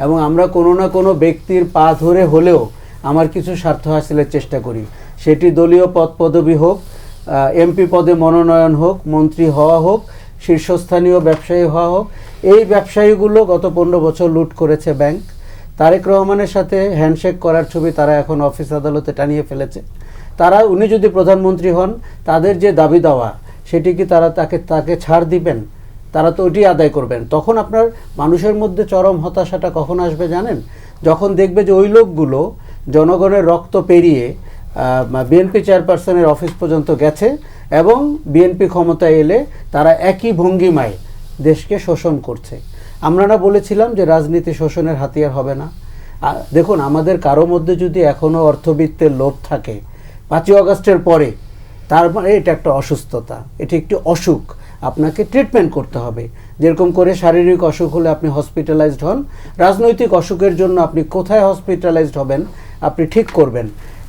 S5: এবং আমরা কোনো না কোনো ব্যক্তির পা ধরে হলেও আমার কিছু স্বার্থ হাসিলের চেষ্টা করি, সেটি দলীয় পদবি হোক, এমপি পদে মনোনয়ন হোক, মন্ত্রী হওয়া হোক, শীর্ষস্থানীয় ব্যবসায়ী হওয়া হোক। এই ব্যবসায়ীগুলো গত 15 বছর লুট করেছে ব্যাংক। তারেক রহমানের সাথে হ্যান্ডশেক করার ছবি তারা এখন অফিস আদালতে টানিয়ে ফেলেছে। উনি যদি প্রধানমন্ত্রী হন, তাদের যে দাবি দাওয়া সেটি কি তাকে ছাড় দিবেন? তারা তো ওটি আদায় করবেন। তখন আপনার মানুষের মধ্যে চরম হতাশাটা কখন আসবে জানেন? যখন দেখবে যে ওই লোকগুলো জনগণের রক্ত পেরিয়ে বিএনপি চেয়ারপারসনের অফিস পর্যন্ত গেছে এবং বিএনপি ক্ষমতায় এলে তারা একই ভঙ্গিমায় দেশকে শোষণ করছে। আমরা না বলেছিলাম যে রাজনীতি শোষণের হাতিয়ার হবে না? দেখুন আমাদের কারো মধ্যে যদি এখনও অর্থবিত্তের লোভ থাকে 5ই আগস্টের পরে, তার মানে এটা একটা অসুস্থতা, এটি একটি অসুখ, আপনাকে ট্রিটমেন্ট করতে হবে। যেরকম করে শারীরিক অসুখ হলে আপনি হসপিটালাইজড হন, রাজনৈতিক অসুখের জন্য আপনি কোথায় হসপিটালাইজড হবেন আপনি ঠিক করবেন।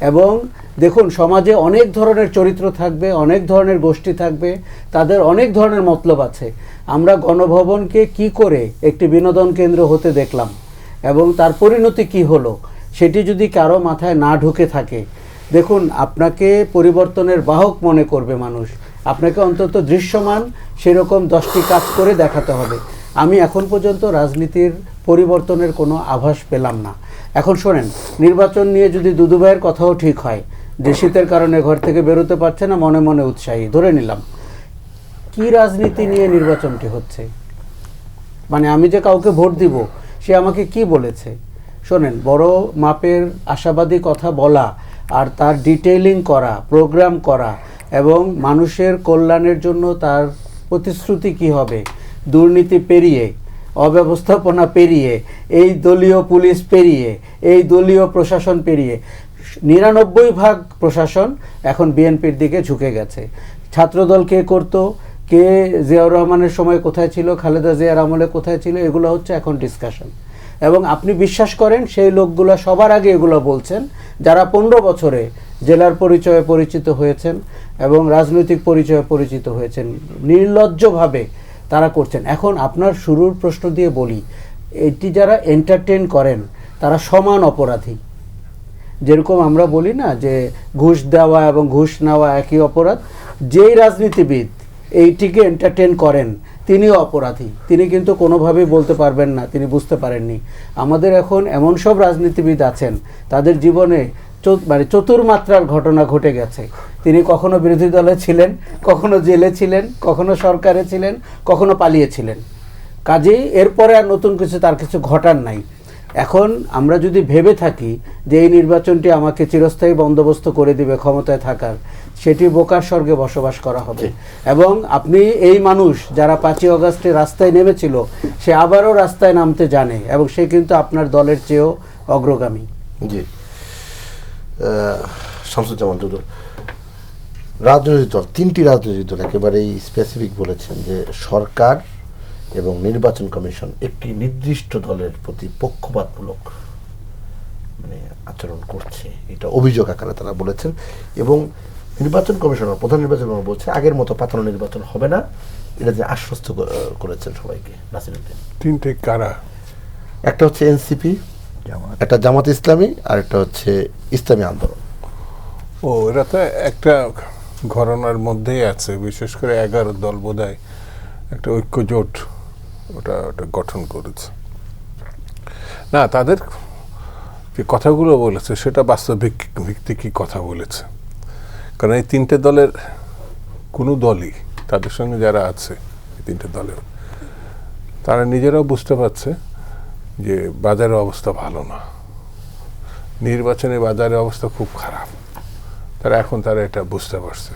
S5: এবং দেখুন সমাজে অনেক ধরনের চরিত্র থাকবে, অনেক ধরনের গোষ্ঠী থাকবে, তাদের অনেক ধরনের মতলব আছে। আমরা গণভবনকে কি করে একটি বিনোদন কেন্দ্র হতে দেখলাম এবং তার পরিণতি কি হলো সেটি যদি কারো মাথায় না ঢুকে থাকে, দেখুন আপনাকে পরিবর্তনের বাহক মনে করবে মানুষ, আপনাকে অন্তত দৃশ্যমান সেরকম 10টি কাজ করে দেখাতে হবে। আমি এখন পর্যন্ত রাজনীতির পরিবর্তনের কোনো আভাস পেলাম না। এখন শোনেন, নির্বাচন নিয়ে যদি দুদু ভাইয়ের কথাও ঠিক হয় যে শীতের কারণে ঘর থেকে বেরোতে পারছে না, মনে মনে উৎসাহী, ধরে নিলাম, কি রাজনীতি নিয়ে নির্বাচনটি হচ্ছে? মানে আমি যে কাউকে ভোট দিব সে আমাকে কি বলেছে? শোনেন, বড় মাপের আশাবাদী কথা বলা আর তার ডিটেইলিং করা, প্রোগ্রাম করা এবং মানুষের কল্যাণের জন্য তার প্রতিশ্রুতি কি হবে, দুর্নীতি পেরিয়ে, অব্যবস্থাপনা পেরিয়ে, এই দলীয় পুলিশ পেরিয়ে, এই দলীয় প্রশাসন পেরিয়ে 99% প্রশাসন এখন বিএনপির দিকে ঝুঁকে গেছে। ছাত্রদল কে করতো, কে জিয়াউর রহমানের সময় কোথায় ছিল, খালেদা জিয়ার আমলে কোথায় ছিল, এগুলো হচ্ছে এখন ডিসকাশন। এবং আপনি বিশ্বাস করেন সেই লোকগুলো সবার আগে এগুলো বলছেন যারা 15 বছরে জেলার পরিচয়ে পরিচিত হয়েছেন এবং রাজনৈতিক পরিচয়ে পরিচিত হয়েছেন, নির্লজ্জভাবে তারা করছেন। এখন আপনার শুরুর প্রশ্ন দিয়ে বলি, এটি যারা এন্টারটেন করেন তারা সমান অপরাধী। যেরকম আমরা বলি না যে ঘুষ দেওয়া এবং ঘুষ নেওয়া একই অপরাধ, যেই রাজনীতিবিদ এইটিকে এন্টারটেন করেন তিনিও অপরাধী। তিনি কিন্তু কোনোভাবেই বলতে পারবেন না তিনি বুঝতে পারেননি। আমাদের এখন এমন সব রাজনীতিবিদ আছেন তাদের জীবনে মানে চতুর্মাত্রার ঘটনা ঘটে গেছে। তিনি কখনো বিরোধী দলে ছিলেন, কখনো জেলে ছিলেন, কখনো সরকারে ছিলেন, কখনো পালিয়েছিলেন। কাজেই এরপরে আর নতুন কিছু তার কিছু ঘটার নাই। এখন আমরা যদি ভেবে থাকি যে এই নির্বাচনটি আমাকে চিরস্থায়ী বন্দোবস্ত করে দিবে ক্ষমতায় থাকার, সেটি বোকার স্বর্গে বসবাস করা হবে। এবং আপনি এই মানুষ যারা 5ই আগস্টে রাস্তায় নেমেছিল সে আবারও রাস্তায় নামতে জানে এবং সে কিন্তু আপনার দলের চেয়েও অগ্রগামী।
S1: জি, শামসুজ্জামান দুদু, রাজনৈতিক দল, 3টি রাজনৈতিক দল একেবারেই স্পেসিফিক বলেছেন যে সরকার এবং নির্বাচন কমিশন একটি নির্দিষ্ট দলের প্রতি পক্ষপাতমূলক মানে আচরণ করছে, এটা অভিযোগ আকারে তারা বলেছেন। এবং নির্বাচন কমিশনার, প্রধান নির্বাচন কমিশনার বলছে আগের মতো পাতানো নির্বাচন হবে না, এটা যে আশ্বস্ত করেছেন সবাইকে নাসিরউদ্দিন।
S2: তিনটে কারা?
S1: একটা হচ্ছে এনসিপি, একটা জামাত ইসলামী, আর একটা হচ্ছে ইসলামী আন্দোলন।
S2: ও, এরা তো একটা ঘটনার মধ্যেই আছে, বিশেষ করে 11 দল বোধহয় একটা ঐক্য জোট ওটা গঠন করেছে। না, তাদের যে কথাগুলো বলেছে সেটা বাস্তব ভিত্তিকই কথা বলেছে। কারণ এই তিনটে দলের কোনো দলই, তাদের সঙ্গে যারা আছে এই তিনটে দলের, তারা নিজেরাও বুঝতে পারছে যে বাজারের অবস্থা ভালো না, নির্বাচনে বাজারের অবস্থা খুব খারাপ। তারা এটা বুঝতে পারছে।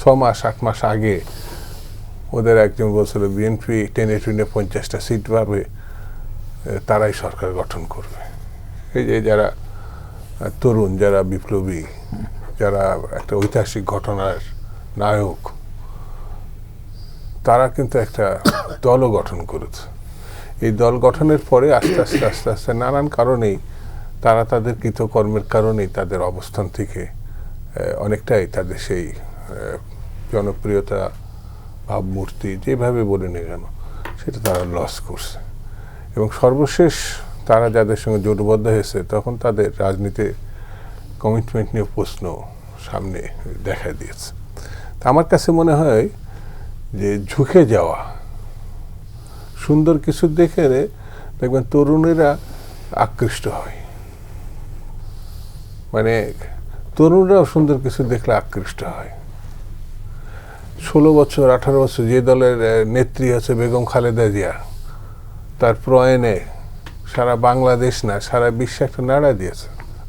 S2: 6 মাস 8 মাস আগে ওদের একজন বলছিল বিএনপি টেনে 50টা সিট পাবে, তারাই সরকার গঠন করবে। এই যে যারা তরুণ, যারা বিপ্লবী, যারা একটা ঐতিহাসিক ঘটনার নায়ক, তারা কিন্তু একটা দলও গঠন করেছে। এই দল গঠনের পরে আস্তে আস্তে নানান কারণেই তারা তাদের কৃতকর্মের কারণেই তাদের অবস্থান থেকে অনেকটাই তাদের সেই জনপ্রিয়তা, ভাবমূর্তি, যেভাবে বলে নে কেন, সেটা তারা লস করছে। এবং সর্বশেষ তারা যাদের সঙ্গে জোটবদ্ধ হয়েছে, তখন তাদের রাজনীতির কমিটমেন্ট নিয়ে প্রশ্ন সামনে দেখা দিয়েছে। তা আমার কাছে মনে হয় যে ঝুঁকে যাওয়া, সুন্দর কিছু দেখে দেখবেন তরুণেরা আকৃষ্ট হয়, মানে তরুণরাও সুন্দর কিছু দেখলে আকৃষ্ট হয়। 16 বছর 18 বছর যে দলের নেত্রী আছে বেগম খালেদা জিয়া, তার প্রয়াণে সারা বাংলাদেশ না সারা বিশ্বে একটা নাড়া দিয়েছে।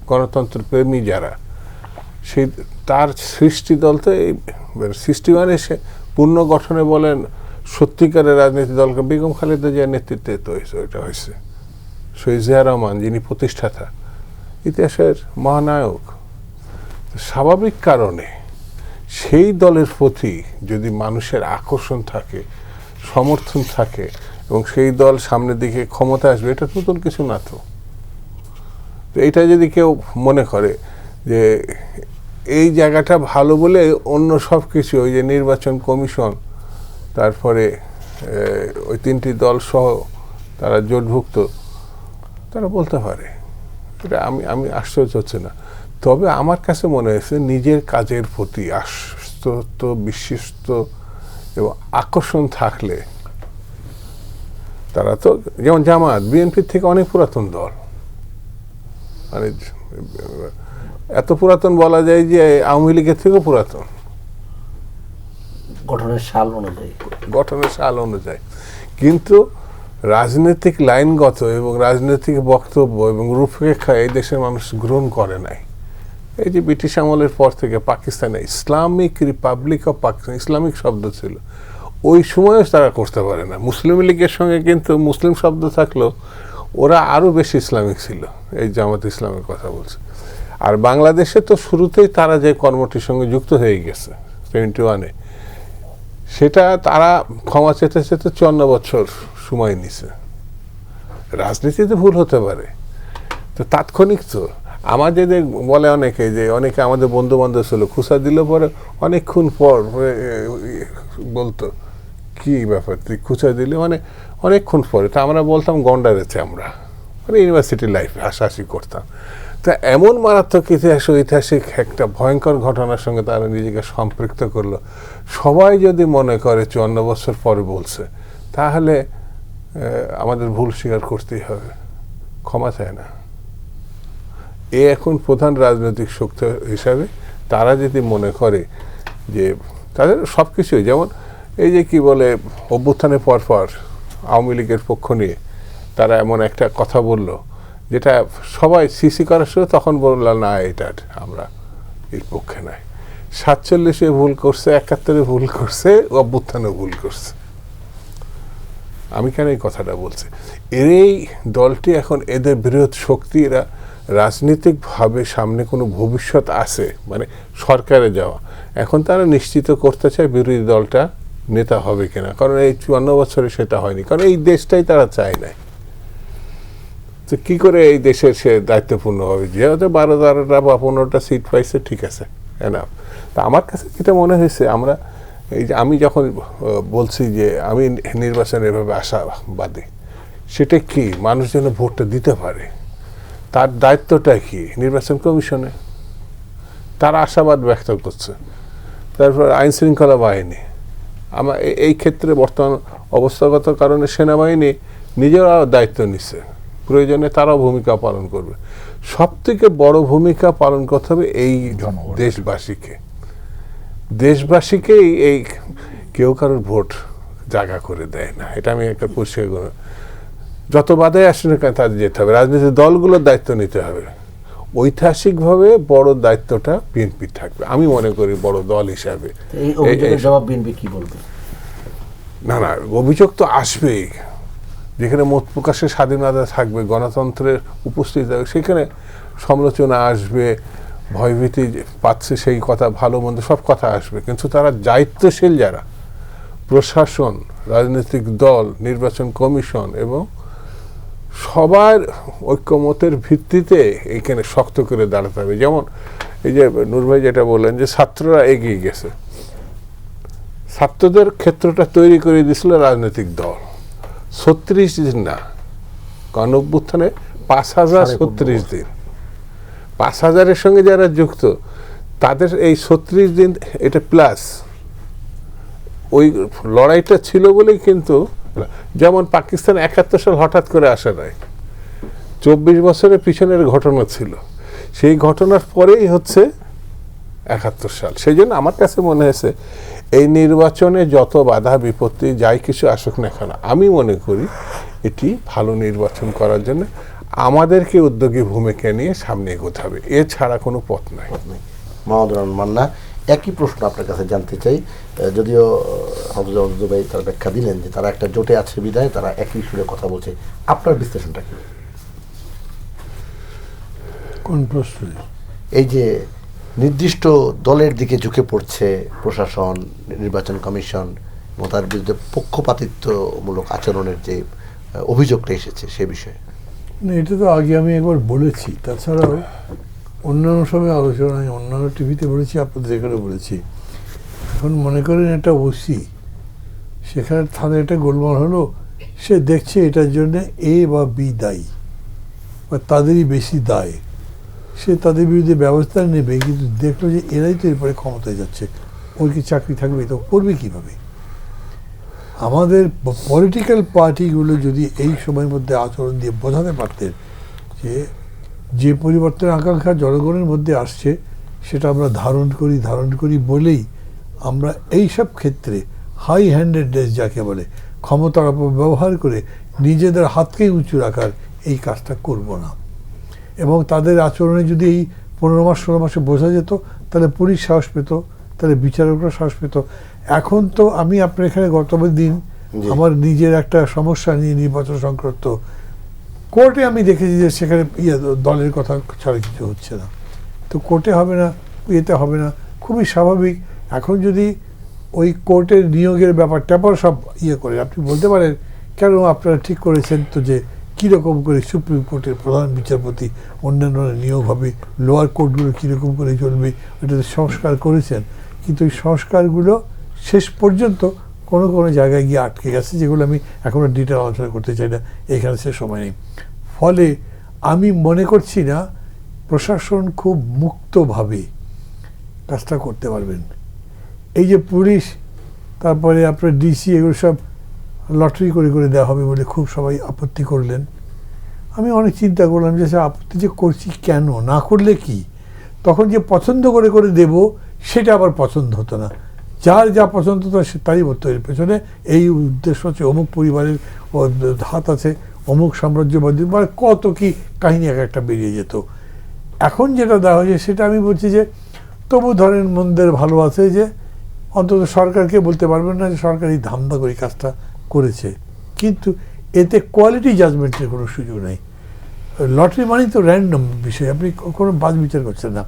S2: গণতন্ত্র প্রেমী যারা, সেই তার সৃষ্টি দল তো এই সৃষ্টি মানে সে পুনর্গঠনে বলেন সত্যিকারের রাজনীতি দলকে বেগম খালেদা জিয়ার নেতৃত্বে তো ওইটা হয়েছে। শহীদ জিয়া রহমান যিনি প্রতিষ্ঠাতা, ইতিহাসের মহানায়ক, স্বাভাবিক কারণে সেই দলের প্রতি যদি মানুষের আকর্ষণ থাকে, সমর্থন থাকে এবং সেই দল সামনের দিকে ক্ষমতা আসবে, এটা নতুন কিছু না। তো এইটা যদি কেউ মনে করে যে এই জায়গাটা ভালো বলে অন্য সব কিছু, ওই যে নির্বাচন কমিশন, তারপরে ওই 3টি দল সহ তারা জোটভুক্ত, তারা বলতে পারে, এটা আমি আশ্চর্য হচ্ছে না। তবে আমার কাছে মনে হয়েছে নিজের কাজের প্রতি আশ্বস্ত, বিশ্বস্ত এবং আকর্ষণ থাকলে, তারা তো যেমন জামাত বিএনপির থেকে অনেক পুরাতন দল, মানে এত পুরাতন বলা যায় যে আওয়ামী লীগের থেকেও পুরাতন
S1: গঠনের সাল অনুযায়ী। কিন্তু রাজনৈতিক লাইনগত এবং রাজনৈতিক বক্তব্য এবং রূপরেখা এই দেশের মানুষ গ্রহণ করে নাই। এই যে ব্রিটিশ আমলের পর থেকে পাকিস্তানে Islamic Republic of Pakistan, Islamic শব্দ ছিল, ওই সময়ও তারা করতে পারে না। মুসলিম লীগের সঙ্গে কিন্তু মুসলিম শব্দ থাকলেও ওরা আরও বেশি ইসলামিক ছিল, এই জামাত ইসলামের কথা বলছে। আর বাংলাদেশে তো শুরুতেই তারা যে কর্মটির সঙ্গে যুক্ত হয়ে গেছে 71-এ, সেটা তারা ক্ষমা চেতে 54 বছর সময় নিছে। রাজনীতিতে ভুল হতে পারে, তো তাৎক্ষণিক তো আমাদের বলে অনেকে, যে অনেকে আমাদের বন্ধু বান্ধব ছিল, খুসা দিলে পরে অনেকক্ষণ পর বলতো কি ব্যাপার তুই খুচা দিলে, মানে অনেকক্ষণ পরে। তা আমরা বলতাম গন্ডারেছে আমরা, মানে ইউনিভার্সিটি লাইফে হাসাহাসি করতাম। তা এমন মারাত্মক ঐতিহাসিক একটা ভয়ঙ্কর ঘটনার সঙ্গে তারা নিজেকে সম্পৃক্ত করলো। সবাই যদি মনে করে 54 বছর পরে বলছে, তাহলে আমাদের ভুল স্বীকার করতেই হবে, ক্ষমা চায় না। এ এখন প্রধান রাজনৈতিক শক্তি হিসাবে তারা যদি মনে করে যে তাদের সব কিছুই, যেমন এই যে কি বলে অভ্যুত্থানের পরপর আওয়ামী লীগের পক্ষ নিয়ে তারা এমন একটা কথা বলল, যেটা সবাই সিসি করার সময় তখন বললাম না, এটা আমরা এর পক্ষে নাই। 47-এ ভুল করছে, 71-এ ভুল করছে, অভ্যুত্থানে ভুল করছে। আমি কেন এই কথাটা বলছি, এই দলটি এখন এদের বৃহৎ শক্তি, এরা রাজনৈতিকভাবে সামনে কোনো ভবিষ্যৎ আছে, মানে সরকারে যাওয়া, এখন তারা নিশ্চিত করতে চায় বিরোধী দলটা
S2: নেতা হবে কিনা, কারণ এই 54 বছরে সেটা হয়নি, কারণ এই দেশটাই তারা চায় নাই। তো কি করে এই দেশের সে দায়িত্বপূর্ণ হবে? যেহেতু 12-13টা বা 15টা সিট পাইছে, ঠিক আছে, এনাফ। তা আমার কাছে যেটা মনে হয়েছে, আমরা এই যে আমি যখন বলছি যে আমি নির্বাচনে এভাবে আশাবাদী, সেটা কি মানুষ যেন ভোটটা দিতে পারে, তার দায়িত্বটা কি নির্বাচন কমিশনে, তারা আশাবাদ ব্যক্ত করছে। তারপর আইন শৃঙ্খলা বাহিনী, আমার এই ক্ষেত্রে বর্তমান অবস্থাগত কারণে সেনাবাহিনী নিজেরা দায়িত্ব নিচ্ছে, প্রয়োজনে তারাও ভূমিকা পালন করবে। সব থেকে বড় ভূমিকা পালন করতে হবে এই দেশবাসীকে। দেশবাসীকেই এই কেউ কারোর ভোট জায়গা করে দেয় না, এটা আমি একটা পরিষ্কার করে, যত বাধায় আসে না কেন তাদের যেতে হবে, রাজনৈতিক দলগুলোর দায়িত্ব নিতে হবে। ঐতিহাসিকভাবে বড় দায়িত্বটা বিএনপি থাকবে আমি মনে করি, বড় দল হিসাবে।
S1: এই অভিযোগের জবাব বিএনপি কি বলবে?
S2: না, অভিযোগ তো আসবেই। যেখানে মত প্রকাশের স্বাধীনতা থাকবে, গণতন্ত্রের উপস্থিতি থাকবে, সেখানে সমালোচনা আসবে, ভয়ভীতি পাচ্ছে সেই কথা, ভালো মন্দ সব কথা আসবে। কিন্তু তারা দায়িত্বশীল যারা, প্রশাসন, রাজনৈতিক দল, নির্বাচন কমিশন এবং সবার ঐক্যমতের ভিত্তিতে এইখানে শক্ত করে দাঁড়াতে হবে। যেমন এই যে নূর ভাই যেটা বললেন যে ছাত্ররা এগিয়ে গেছে, ছাত্রদের ক্ষেত্রটা তৈরি করে দিয়েছিল রাজনৈতিক দল। 36 দিন না, গণঅভ্যুত্থানে 5036 দিন, 5000-এর সঙ্গে যারা যুক্ত তাদের এই 36 দিন এটা প্লাস ওই লড়াইটা ছিল বলেই কিন্তু, যেমন পাকিস্তান 71 সাল হঠাৎ করে আসে নাই, 24 বছরের পিছনের ঘটনা ছিল, সেই ঘটনার পরেই হচ্ছে 71 সাল। সেই জন্য আমার কাছে মনে হয়েছে এই নির্বাচনে যত বাধা বিপত্তি যাই কিছু আসুক না কেন, আমি মনে করি এটি ভালো নির্বাচন করার জন্য আমাদেরকে উদ্যোগী ভূমিকা নিয়ে সামনে এগোতে হবে, এছাড়া কোনো পথ নাই।
S1: মাহমুদুর রহমান মান্না, একই প্রশ্ন আপনার কাছে জানতে চাই। যদিও হযরত ভাই তার ব্যাখ্যা দিলেন যে তারা একটা জোটে আছে বিধায় তারা একই সুরে কথা বলছে, আপনার বিশ্লেষণটা কি?
S3: কোন প্রশ্ন?
S1: এই যে নির্দিষ্ট দলের দিকে ঝুঁকে পড়ছে প্রশাসন, নির্বাচন কমিশন এবং তার বিরুদ্ধে পক্ষপাতিত্বমূলক আচরণের যে অভিযোগটা এসেছে সে বিষয়ে।
S3: না, এটা তো আগে আমি একবার বলেছি, তাছাড়াও অন্যান্য সময় আলোচনায় অন্যান্য টিভিতে বলেছি, আপনাদের এখানে বলেছি। এখন মনে করেন একটা ওসি, সেখানে থানায় একটা গোলমাল হলো, সে দেখছে এটার জন্য এ বা বি দায়ী বা তাদেরই বেশি দায়, সে তাদের বিরুদ্ধে ব্যবস্থা নেবে, কিন্তু দেখলো যে এরাই তো এরপরে ক্ষমতায় যাচ্ছে, ওর কি চাকরি থাকবে? তো করবে কীভাবে? আমাদের পলিটিক্যাল পার্টিগুলো যদি এই সময়ের মধ্যে আচরণ দিয়ে বোঝাতে পারতেন যে পরিবর্তনের আকাঙ্ক্ষা জনগণের মধ্যে আসছে সেটা আমরা ধারণ করি বলেই আমরা এই সব ক্ষেত্রে হাই হ্যান্ডেডনেস যাকে বলে, ক্ষমতার অপব্যবহার করে নিজেদের হাতকেই উঁচু রাখার এই কাজটা করব না। এবং তাদের আচরণে যদি এই 15 মাস 16 মাসে বোঝা যেত, তাহলে পুলিশ সাহস পেত, তাহলে বিচারকরা সাহস পেত। এখন তো আমি আপনার এখানে গত দিন আমার নিজের একটা সমস্যা নিয়ে নির্বাচন সংক্রান্ত কোর্টে আমি দেখেছি যে সেখানে দলের কথা ছাড়া কিছু হচ্ছে না, তো কোর্টে হবে না, ইয়েতে হবে না, খুবই স্বাভাবিক। এখন যদি ওই কোর্টের নিয়োগের ব্যাপারটা পর সব করে আপনি বলতে পারেন কেন আপনারা ঠিক করেছেন তো যে কীরকম করে সুপ্রিম কোর্টের প্রধান বিচারপতি অন্যান্য নিয়োগ হবে, লোয়ার কোর্টগুলো কীরকম করে চলবে, ওটাতে সংস্কার করেছেন, কিন্তু ওই সংস্কারগুলো শেষ পর্যন্ত কোনো কোনো জায়গায় গিয়ে আটকে গেছে, যেগুলো আমি এখন ডিটেল আলোচনা করতে চাই না, এখানে সে সময় নেই। ফলে আমি মনে করছি না প্রশাসন খুব মুক্তভাবে কাজটা করতে পারবেন। এই যে পুলিশ, তারপরে আপনার ডিসি, এগুলো সব লটারি করে দেওয়া হবে বলে খুব সবাই আপত্তি করলেন। আমি অনেক চিন্তা করলাম যে সে আপত্তি যে করছি কেন, না করলে কি, তখন যে পছন্দ করে দেব সেটা আবার পছন্দ হতো না, যার যা পছন্দ হতো সে তাই বলতো। এর পেছনে এই উদ্দেশ্য হচ্ছে অমুক পরিবারের হাত আছে, অমুক সাম্রাজ্যবাদী, মানে কত কি কাহিনী একটা বেরিয়ে যেত। এখন যেটা দেওয়া হয়েছে সেটা আমি বলছি যে তবু ধরেন মন্দের ভালো আছে যে অন্তত সরকারকে বলতে পারবেন না যে সরকার এই ধান্দা করে কাজটা করেছে, কিন্তু এতে কোয়ালিটি জাজমেন্টের কোনো সুযোগ নেই। লটারি মানেই তো র্যান্ডম বিষয়, আপনি কোনো বাজ বিচার করছেন না।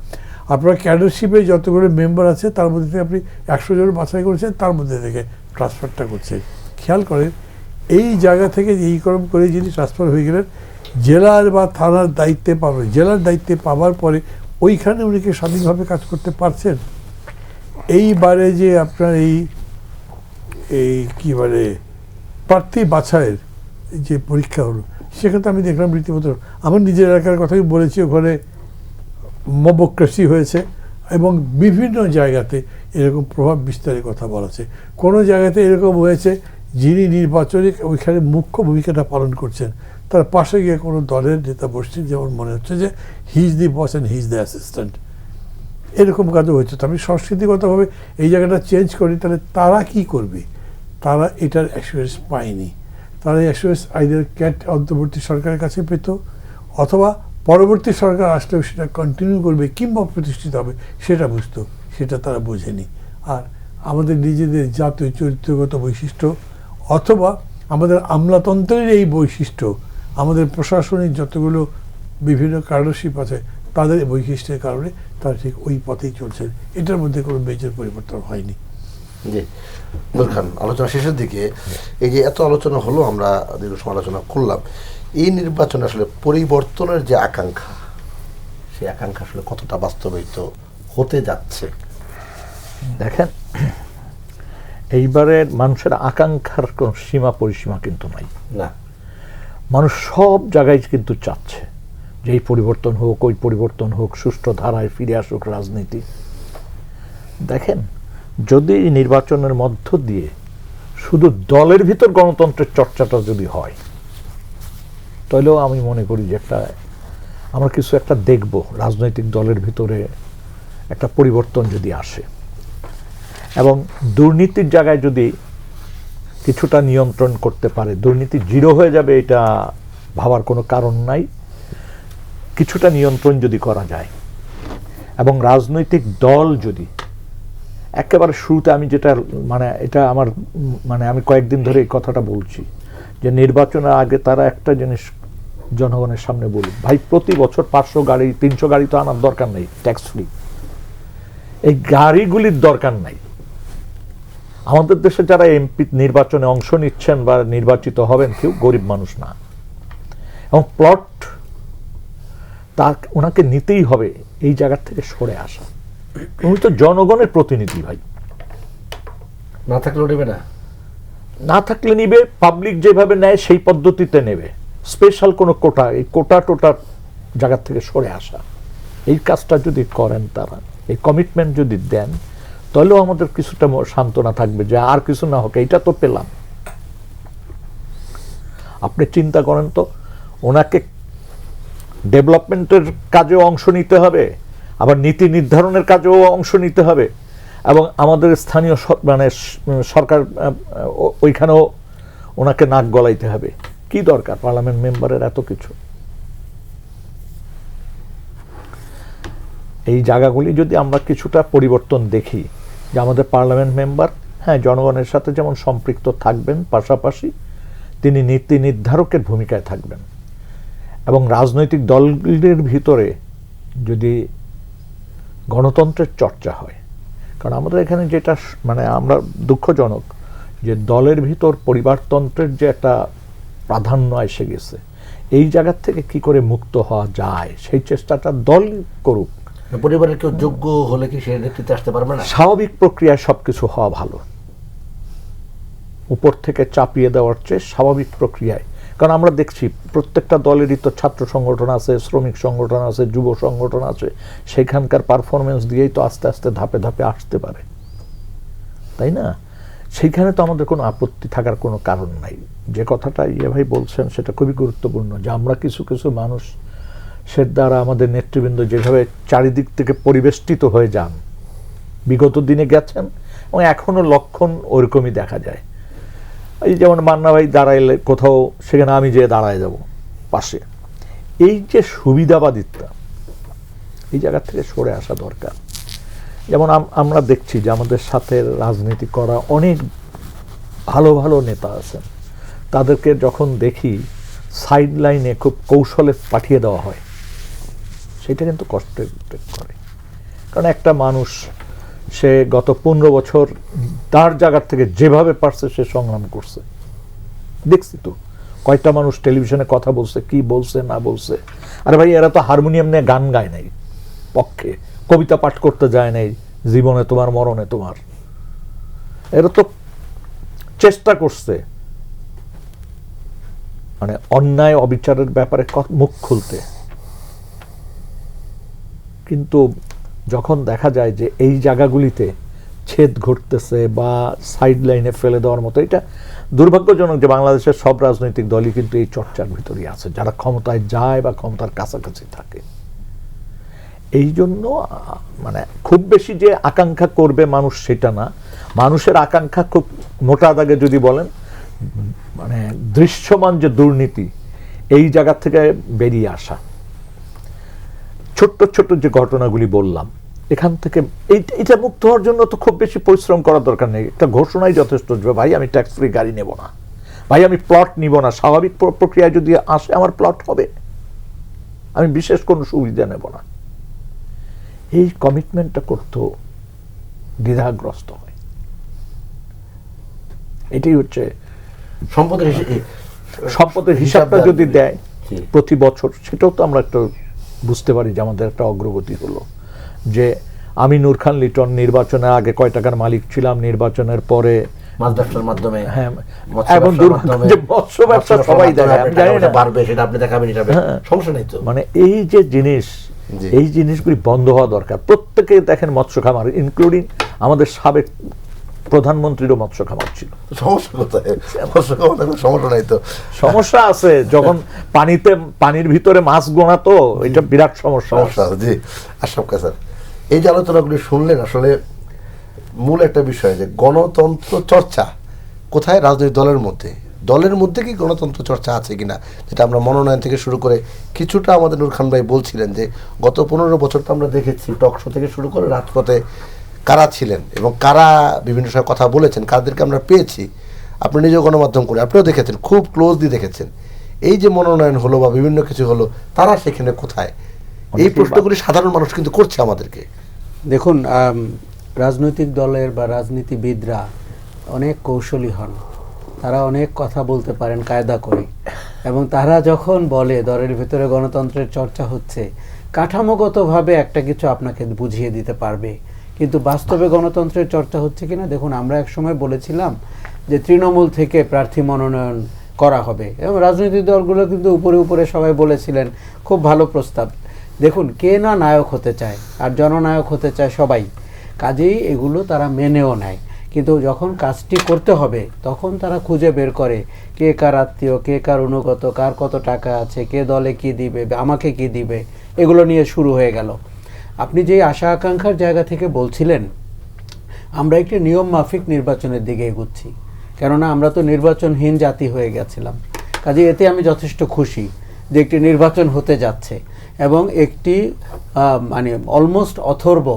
S3: আপনার ক্যাডারশিপে যতগুলো মেম্বার আছে তার মধ্যে থেকে আপনি 100 জন বাছাই করেছেন, তার মধ্যে থেকে ট্রান্সফারটা করছেন। খেয়াল করেন এই জায়গা থেকে এই করম করে যিনি ট্রান্সফার হয়ে গেলেন, জেলার বা থানার দায়িত্বে পাবেন, জেলার দায়িত্বে পাওয়ার পরে ওইখানে উনি কি স্বাধীনভাবে কাজ করতে পারছেন? এইবারে যে আপনার এই কী বলে প্রার্থী বাছাইয়ের যে পরীক্ষা হলো, সেখানে আমি দেখলাম রীতিমতো, আমার নিজের এলাকার কথাই বলেছি, ওখানে মবক্রেসি হয়েছে এবং বিভিন্ন জায়গাতে এরকম প্রভাব বিস্তারের কথা বলা আছে। কোনো জায়গাতে এরকম হয়েছে যিনি নির্বাচনে ওইখানে মুখ্য ভূমিকাটা পালন করছেন তার পাশে গিয়ে কোনো দলের নেতা বসছেন, যেমন মনে হচ্ছে যে he is the boss and he is the assistant, এরকম কাজও হয়েছে। তো আমি সংস্কৃতিগতভাবে এই জায়গাটা চেঞ্জ করি, তাহলে তারা কি করবে? তারা এটার অ্যাসুরেন্স পায়নি। তারা এই অ্যাসুরেন্স আইদার ক্যাট অন্তর্বর্তী সরকারের কাছে পেত, অথবা পরবর্তী সরকার আসলেও সেটা কন্টিনিউ করবে কিংবা প্রতিষ্ঠিত হবে সেটা বুঝতো, সেটা তারা বোঝেনি। আর আমাদের নিজেদের জাতীয় চরিত্রগত বৈশিষ্ট্য অথবা আমাদের আমলাতন্ত্রের এই বৈশিষ্ট্য, আমাদের প্রশাসনিক যতগুলো বিভিন্ন কার্ডশিপ আছে তাদের বৈশিষ্ট্যের কারণে তারা ঠিক ওই পথেই চলছে, এটার মধ্যে কোনো মেজর পরিবর্তন হয়নি।
S1: জি নূর খান, আলোচনা শেষের দিকে এই যে এত আলোচনা হলো, আমরা দীর্ঘ সমালোচনা করলাম, এই নির্বাচনে আসলে পরিবর্তনের যে আকাঙ্ক্ষা, সেই আকাঙ্ক্ষা আসলে কতটা বাস্তবায়িত হতে যাচ্ছে?
S4: দেখেন, এইবারের মানুষের আকাঙ্ক্ষার কোনো সীমা পরিসীমা কিন্তু নাই।
S1: না,
S4: মানুষ সব জায়গায় কিন্তু চাচ্ছে যে এই পরিবর্তন হোক, ওই পরিবর্তন হোক, সুষ্ঠু ধারায় ফিরে আসুক রাজনীতি। দেখেন, যদি এই নির্বাচনের মধ্য দিয়ে শুধু দলের ভিতর গণতন্ত্রের চর্চাটা যদি হয়, তাহলেও আমি মনে করি যে আমরা কিছু একটা দেখব, রাজনৈতিক দলের ভিতরে একটা পরিবর্তন যদি আসে এবং দুর্নীতির জায়গায় যদি কিছুটা নিয়ন্ত্রণ করতে পারে, দুর্নীতি জিরো হয়ে যাবে এটা ভাবার কোনো কারণ নাই। কিছুটা নিয়ন্ত্রণ যদি করা যায় এবং রাজনৈতিক দল যদি একেবারে শুরুতে, আমি যেটা এটা আমার আমি কয়েকদিন ধরে এই কথাটা বলছি যে নির্বাচনের আগে তারা একটা জিনিস জনগণের সামনে বলুক, ভাই প্রতি বছর 500 গাড়ি 300 গাড়ি তো আনার দরকার নেই, ট্যাক্স ফ্রি, এই গাড়িগুলির দরকার নাই। আমাদের দেশে যারা এমপি নির্বাচনে অংশ নিচ্ছেন বা নির্বাচিত হবেন কেউ গরিব মানুষ না, এবং প্লট ওনাকে নিতেই হবে এই জায়গা থেকে সরে আসা। উনি তো জনগণের প্রতিনিধি ভাই,
S1: না থাকলেও নেবে না,
S4: না থাকলে নিবে, পাবলিক যেভাবে নেয় সেই পদ্ধতিতে নেবে। স্পেশাল কোনো কোটা, এই টোটার জায়গা থেকে সরে আসা, এই কাজটা যদি করেন তারা, এই কমিটমেন্ট যদি দেন, তাহলেও আমাদের কিছুটা সান্ত্বনা থাকবে যে আর কিছু না হোক, এইটা তো পেলাম। আপনি চিন্তা করেন তো, ওনাকে ডেভেলপমেন্টের কাজেও অংশ নিতে হবে, আবার নীতি নির্ধারণের কাজেও অংশ নিতে হবে, এবং আমাদের স্থানীয় সরকার ওইখানেও ওনাকে নাক গলাইতে হবে। কি দরকার পার্লামেন্ট মেম্বারের এত কিছু? এই জায়গাগুলি যদি আমরা কিছুটা পরিবর্তন দেখি, যে আমাদের পার্লামেন্ট মেম্বার হ্যাঁ জনগণের সাথে যেমন সম্পৃক্ত থাকবেন, পাশাপাশি তিনি নীতি নির্ধারকের ভূমিকায় থাকবেন, এবং রাজনৈতিক দলগুলির ভিতরে যদি গণতন্ত্রের চর্চা হয়। কারণ আমাদের এখানে যেটা আমরা দুঃখজনক যে দলের ভিতর পরিবারতন্ত্রের যে একটা প্রাধান্য এসে গেছে, এই জায়গার থেকে কি করে মুক্ত হওয়া যায় সেই চেষ্টাটা দল করুক।
S1: পরিবারের কেউ যোগ্য হলে কি সে নেতৃত্বে আসতে পারবে না?
S4: স্বাভাবিক প্রক্রিয়ায় সবকিছু হওয়া ভালো, উপর থেকে চাপিয়ে দেওয়ার চেয়ে স্বাভাবিক প্রক্রিয়ায়। কারণ আমরা দেখছি প্রত্যেকটা দলেরই তো ছাত্র সংগঠন আছে, শ্রমিক সংগঠন আছে, যুব সংগঠন আছে, সেখানকার পারফরমেন্স দিয়েই তো আস্তে আস্তে ধাপে ধাপে আসতে পারে, তাই না? সেইখানে তো আমাদের কোনো আপত্তি থাকার কোনো কারণ নাই। যে কথাটা ভাই বলছেন সেটা খুবই গুরুত্বপূর্ণ, যে আমরা কিছু কিছু মানুষ সে দ্বারা আমাদের নেতৃবৃন্দ যেভাবে চারিদিক থেকে পরিবেষ্টিত হয়ে যান, বিগত দিনে গেছেন এবং এখনো লক্ষণ ওরকমই দেখা যায়। এই যেমন মান্না ভাই দাঁড়াইলে কোথাও, সেখানে আমি যেয়ে দাঁড়ায় যাব পাশে। এই যে সুবিধাবাদিতা, এই জায়গা থেকে সরে আসা দরকার। যেমন আমরা দেখছি যে আমাদের সাথে রাজনীতি করা অনেক ভালো ভালো নেতা আছেন, তাদেরকে যখন দেখি সাইড লাইনে খুব কৌশলে পাঠিয়ে দেওয়া হয়, সেটা কিন্তু কষ্ট করে। কারণ একটা মানুষ সে গত 15 বছর তার জায়গার থেকে যেভাবে পারছে সে সংগ্রাম করছে, দেখছি তো কয়টা মানুষ টেলিভিশনে কথা বলছে, কি বলছে না বলছে। আরে ভাই, এরা তো হারমোনিয়াম নিয়ে গান গায় নাই, পক্ষে কবিতা পাঠ করতে যায় নাই, জীবনে তোমার মরণে তোমার, এরা তো চেষ্টা করছে মানে অন্যায় অবিচারের ব্যাপারে মুখ খুলতে। কিন্তু যখন দেখা যায় যে এই জায়গাগুলিতে ছেদ ঘটতেছে বা সাইড লাইনে ফেলে দেওয়ার মতো, এটা দুর্ভাগ্যজনক যে বাংলাদেশের সব রাজনৈতিক দলই কিন্তু এই চর্চার ভিতরেই আছে, যারা ক্ষমতায় যায় বা ক্ষমতার কাছাকাছি থাকে। এই জন্য মানে খুব বেশি যে আকাঙ্ক্ষা করবে মানুষ সেটা না, মানুষের আকাঙ্ক্ষা খুব মোটা দাগে যদি বলেন মানে দৃশ্যমান যে দুর্নীতি, এই জায়গা থেকে বেরিয়ে আসা। ছোট্ট ছোট্ট যে ঘটনাগুলি বললাম, এখান থেকে এটা মুক্ত হওয়ার জন্য তো খুব বেশি পরিশ্রম করার দরকার নেই, একটা ঘোষণাই যথেষ্ট যে ভাই আমি ট্যাক্স ফ্রি গাড়ি নেব না, ভাই আমি প্লট নিব না, স্বাভাবিক প্রক্রিয়ায় যদি আসে আমার প্লট হবে, আমি বিশেষ কোনো সুবিধা নেব না। এই কমিটমেন্টটা করতেও দ্বিধাগ্রস্ত হয়। এটাই হচ্ছে সম্পদের হিসাবটা যদি দেয় প্রতি বছর, সেটাও তো আমরা একটা বুঝতে পারি যে আমাদের একটা অগ্রগতি হলো। যে আমি নূর খান লিটন নির্বাচনের আগে কয় টাকার মালিক ছিলাম, নির্বাচনের পরে
S1: মাছ ব্যবসার মাধ্যমে,
S4: হ্যাঁ, এবং মৎস্য ব্যবসা সবাই দেখায়, আমি জানি না
S1: বাড়বে সেটা আপনি দেখাবেন, এটা সমস্যা নেই তো।
S4: মানে এই যে জিনিস, এই জিনিসগুলি বন্ধ হওয়া দরকার। প্রত্যেকে দেখেন মৎস্য খামার, ইনক্লুডিং আমাদের সাবেক প্রধানমন্ত্রীরও মৎস্য খামার ছিল।
S1: সমস্যা কোথায়? মৎস্য খামার সমস্যা নাই তো।
S4: সমস্যা আছে যখন পানির ভিতরে মাছ গোনা, তো এটা বিরাট সমস্যা।
S1: জি আশরাফ স্যার, এই যে আলোচনাগুলি শুনলেন, আসলে মূল একটা বিষয় যে গণতন্ত্র চর্চা কোথায়? রাজনৈতিক দলের মধ্যে কি গণতন্ত্র চর্চা আছে কিনা, যেটা আমরা মনোনয়ন থেকে শুরু করে কিছুটা আমাদের নূর খান ভাই বলছিলেন যে গত 15 বছর তো আমরা দেখেছি টক শো থেকে শুরু করে রাজপথে কারা ছিলেন এবং কারা বিভিন্ন সময় কথা বলেছেন, কাদেরকে আমরা পেয়েছি। আপনি নিজেও গণমাধ্যম করে আপনিও দেখেছেন, খুব ক্লোজলি দেখেছেন। এই যে মনোনয়ন হলো বা বিভিন্ন কিছু হলো, তারা সেখানে কোথায়? এই প্রশ্নগুলি সাধারণ মানুষ কিন্তু করছে আমাদেরকে।
S5: দেখুন, রাজনৈতিক দলের বা রাজনীতিবিদরা অনেক কৌশলী হন, তারা অনেক কথা বলতে পারেন কায়দা করে, এবং তারা যখন বলে দলের ভিতরে গণতন্ত্রের চর্চা হচ্ছে, কাঠামোগতভাবে একটা কিছু আপনাকে বুঝিয়ে দিতে পারবে, কিন্তু বাস্তবে গণতন্ত্রের চর্চা হচ্ছে কিনা। দেখুন, আমরা এক সময় বলেছিলাম যে তৃণমূল থেকে প্রার্থী মনোনয়ন করা হবে, এবং রাজনৈতিক দলগুলো কিন্তু উপরে উপরে সবাই বলেছিলেন খুব ভালো প্রস্তাব। দেখুন, কে না নায়ক হতে চায়, আর জননায়ক হতে চায় সবাই, কাজেই এগুলো তারা মেনেও নেয়। কিন্তু যখন কাজটি করতে হবে তখন তারা খুঁজে বের করে কে কার আত্মীয়, কে কার অনুগত, কার কত টাকা আছে, কে দলে কি দিবে, আমাকে কি দিবে, এগুলো নিয়ে শুরু হয়ে গেল। আপনি যে আশা আকাঙ্ক্ষার জায়গা থেকে বলছিলেন, আমরা একটি নিয়ম মাফিক নির্বাচনের দিকে এগুচ্ছি, কেননা আমরা তো নির্বাচনহীন জাতি হয়ে গেছিলাম। কাজে এতে আমি যথেষ্ট খুশি যে একটি নির্বাচন হতে যাচ্ছে, এবং একটি মানে অলমোস্ট অথর্ব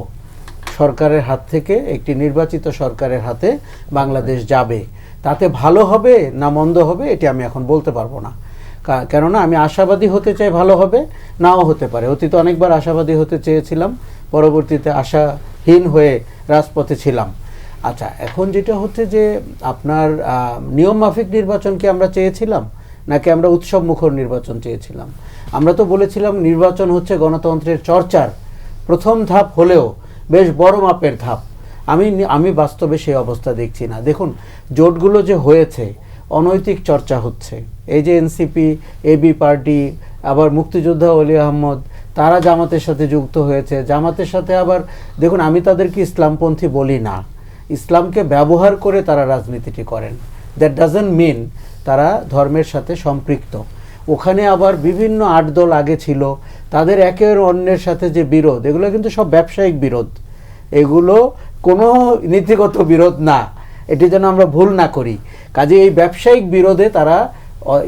S5: সরকারের হাত থেকে একটি নির্বাচিত সরকারের হাতে বাংলাদেশ যাবে। তাতে ভালো হবে না মন্দ হবে এটি আমি এখন বলতে পারবো না, কেননা আমি আশাবাদী হতে চাই, ভালো হবে নাও হতে পারে। অতীতে অনেকবার আশাবাদী হতে চেয়েছিলাম, পরবর্তীতে আশাহীন হয়ে রাজপথে ছিলাম। আচ্ছা, এখন যেটা হচ্ছে যে আপনার নিয়ম মাফিক নির্বাচনকে আমরা চেয়েছিলাম নাকি আমরা উৎসব মুখর নির্বাচন চেয়েছিলাম? আমরা তো বলেছিলাম নির্বাচন হচ্ছে গণতন্ত্রের চর্চার প্রথম ধাপ, হলেও বেশ বড় মাপের ধাপ। আমি বাস্তবে সেই অবস্থা দেখছি না। দেখুন, জোটগুলো যে হয়েছে, অনৈতিক চর্চা হচ্ছে। এই যে এনসিপি, এবি পার্টি, আবার মুক্তিযোদ্ধা অলি আহমদ, তারা জামাতের সাথে যুক্ত হয়েছে। জামাতের সাথে আবার দেখুন, আমি তাদেরকে ইসলামপন্থী বলি না, ইসলামকে ব্যবহার করে তারা রাজনীতিটি করেন। দ্যাট ডাজন্ট মিন তারা ধর্মের সাথে সম্পৃক্ত। ওখানে আবার বিভিন্ন 8 দল আগে ছিল, তাদের একের অন্যের সাথে যে বিরোধ, এগুলো কিন্তু সব ব্যবসায়িক বিরোধ, এগুলো কোনো নীতিগত বিরোধ না, এটি যেন আমরা ভুল না করি। কাজে এই ব্যবসায়িক বিরোধে তারা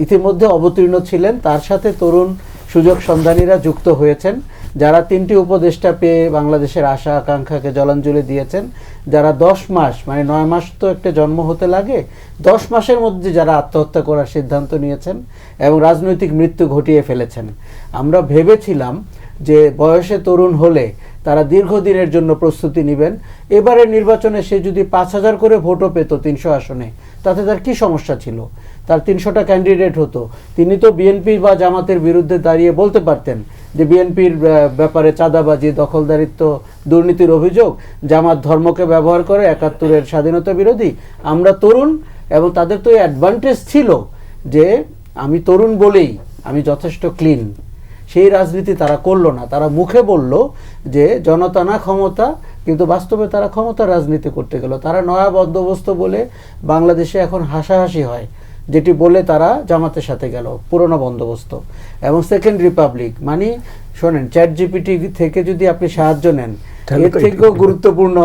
S5: ইতিমধ্যে অবতীর্ণ ছিলেন, তার সাথে তরুণ সুযোগ সন্ধানীরা যুক্ত হয়েছেন, যারা 3টি উপদেষ্টা পেয়ে বাংলাদেশের আশা আকাঙ্ক্ষাকে জলাঞ্জলি দিয়েছেন, যারা 10 মাস মানে 9 মাস তো একটা জন্ম হতে লাগে, 10 মাসের মধ্যে যারা আত্মহত্যা করার সিদ্ধান্ত নিয়েছেন এবং রাজনৈতিক মৃত্যু ঘটিয়ে ফেলেছেন। আমরা ভেবেছিলাম যে বয়সে তরুণ হলে তারা দীর্ঘদিনের জন্য প্রস্তুতি নেবেন। এবারের নির্বাচনে সে যদি 5,000 করে ভোটও পেত 300 আসনে, তাতে তার কি সমস্যা ছিল? তার 300টা ক্যান্ডিডেট হতো, তিনি তো বিএনপি বা জামাতের বিরুদ্ধে দাঁড়িয়ে বলতে পারতেন যে বিএনপির ব্যাপারে চাঁদাবাজি, দখলদারিত্ব, দুর্নীতির অভিযোগ, জামাত ধর্মকে ব্যবহার করে 71-এর স্বাধীনতা বিরোধী। আমরা তরুণ, এবং তাদের তো এই অ্যাডভান্টেজ ছিল যে আমি তরুণ বলেই আমি যথেষ্ট ক্লিন। সেই রাজনীতি তারা করলো না। তারা মুখে বলল যে জনতা না ক্ষমতা, কিন্তু বাস্তবে তারা ক্ষমতার রাজনীতি করতে গেল। তারা নয়া বন্দোবস্ত বলে বাংলাদেশে এখন হাসাহাসি হয়, যেটি বলে তারা জামাতের সাথে গেল, পুরনো বন্দোবস্ত। এবং সেকেন্ড রিপাবলিক মানে শোনেন, চ্যাটজিপিটি থেকে যদি আপনি সাহায্য নেন, এর থেকেও গুরুত্বপূর্ণ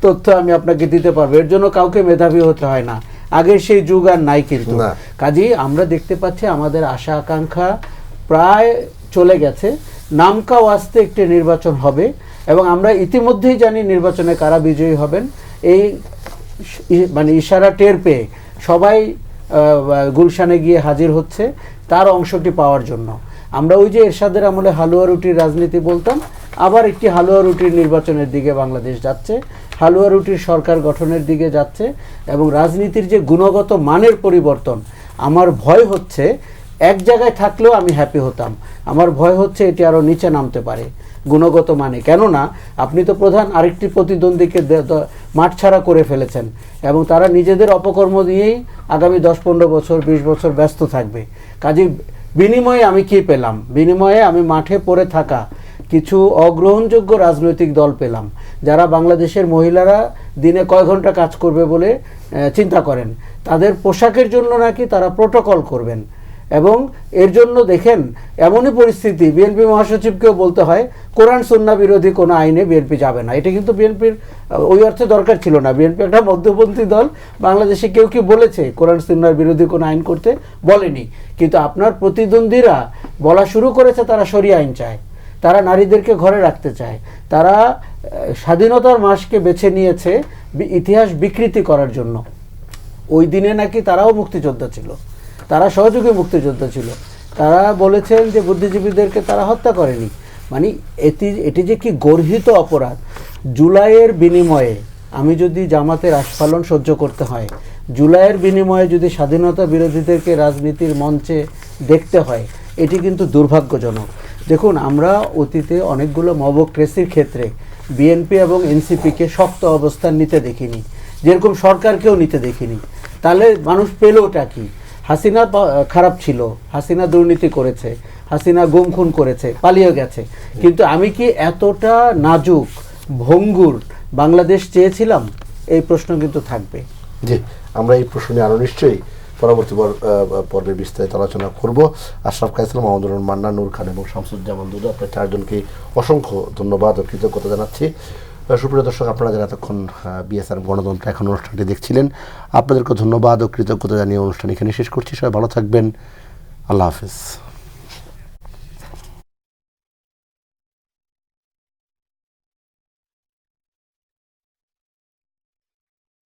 S5: তথ্য আমি আপনাকে দিতে পারবো। এর জন্য কাউকে মেধাবী হতে হয় না, আগের সেই যুগ আর নাই কিন্তু। কাজেই আমরা দেখতে পাচ্ছি আমাদের আশা আকাঙ্ক্ষা প্রায় চলে গেছে। নামকা ওয়াস্তে একটি নির্বাচন হবে, এবং আমরা ইতিমধ্যেই জানি নির্বাচনে কারা বিজয়ী হবেন। এই মানে ইশারা টের পেয়ে সবাই গুলশানে গিয়ে হাজির হচ্ছে তার অংশটি পাওয়ার জন্য। আমরা ওই যে এরশাদের আমলে হালুয়া রুটির রাজনীতি বলতাম, আবার একটি হালুয়া রুটির নির্বাচনের দিকে বাংলাদেশ যাচ্ছে, হালুয়া রুটির সরকার গঠনের দিকে যাচ্ছে। এবং রাজনীতির যে গুণগত মানের পরিবর্তন, আমার ভয় হচ্ছে এক জায়গায় থাকলেও আমি হ্যাপি হতাম, আমার ভয় হচ্ছে এটি আরও নিচে নামতে পারে গুণগত মানে। কেননা আপনি তো প্রধান আরেকটি প্রতিদ্বন্দ্বীকে মাঠ ছাড়া করে ফেলেছেন, এবং তারা নিজেদের অপকর্ম দিয়েই আগামী 10-15 বছর 20 বছর ব্যস্ত থাকবে। কাজে বিনিময়ে আমি কি পেলাম? বিনিময়ে আমি মাঠে পড়ে থাকা কিছু অগ্রহণযোগ্য রাজনৈতিক দল পেলাম, যারা বাংলাদেশের মহিলারা দিনে কয় ঘন্টা কাজ করবে বলে চিন্তা করেন। তাদের পোশাকের জন্য নাকি তারা প্রোটোকল করবেন, এবং এর জন্য দেখেন এমনই পরিস্থিতি, বিএনপি মহাসচিবকেও বলতে হয় কোরআন সুন্নাহ বিরোধী কোনো আইনে বিএনপি যাবে না। এটা কিন্তু বিএনপির ওই অর্থে দরকার ছিল না। বিএনপি একটা মধ্যপন্থী দল, বাংলাদেশে কেউ কি বলেছে কোরআন সুন্নাহর বিরোধী কোনো আইন করতে? বলেনি। কিন্তু আপনার প্রতিদ্বন্দ্বীরা বলা শুরু করেছে তারা শরিয়া আইন চায়, তারা নারীদেরকে ঘরে রাখতে চায়, তারা স্বাধীনতার মাসকে বেছে নিয়েছে ইতিহাস বিকৃতি করার জন্য। ওই দিনে নাকি তারাও মুক্তিযোদ্ধা ছিল, তারা সহযোগী মুক্তিযোদ্ধা ছিল। তারা বলেছেন যে বুদ্ধিজীবীদেরকে তারা হত্যা করেনি। মানে এটি যে কি গর্হিত অপরাধ। জুলাইয়ের বিনিময়ে আমি যদি জামাতের আস্ফালন সহ্য করতে হয়, জুলাইয়ের বিনিময়ে যদি স্বাধীনতা বিরোধীদেরকে রাজনীতির মঞ্চে দেখতে হয়, এটি কিন্তু দুর্ভাগ্যজনক। দেখুন, আমরা অতীতে অনেকগুলো মবক্রেসির ক্ষেত্রে বিএনপি এবং এনসিপিকে শক্ত অবস্থান নিতে দেখিনি, যেরকম সরকারকেও নিতে দেখিনি। তাহলে মানুষ পেল ওটা কি? হাসিনা খারাপ ছিল, হাসিনা দুর্নীতি করেছে, হাসিনা গুম খুন করেছে, পালিয়ে গেছে, কিন্তু আমি কি এতটা নাজুক ভঙ্গুর বাংলাদেশ চেয়েছিলাম? এই প্রশ্ন কিন্তু থাকবে।
S1: জি, আমরা এই প্রশ্ন নিয়ে আরও নিশ্চয়ই পরবর্তী পর্বে বিস্তারিত আলোচনা করব। আশরাফ কায়েস, মোহাম্মদ মান্না, নূর খান এবং শামসুজ্জামান দুদু, আপনার চারজনকে অসংখ্য ধন্যবাদ ও কৃতজ্ঞতা জানাচ্ছি। সুপ্রিয় দর্শক, আপনারা যারা এতক্ষণ বিএসআরএম গণতন্ত্র এখন অনুষ্ঠানটি দেখছিলেন, আপনাদেরকে ধন্যবাদ ও কৃতজ্ঞতা জানিয়ে অনুষ্ঠান এখানে শেষ করছি। সবাই ভালো থাকবেন। আল্লাহ হাফিজ।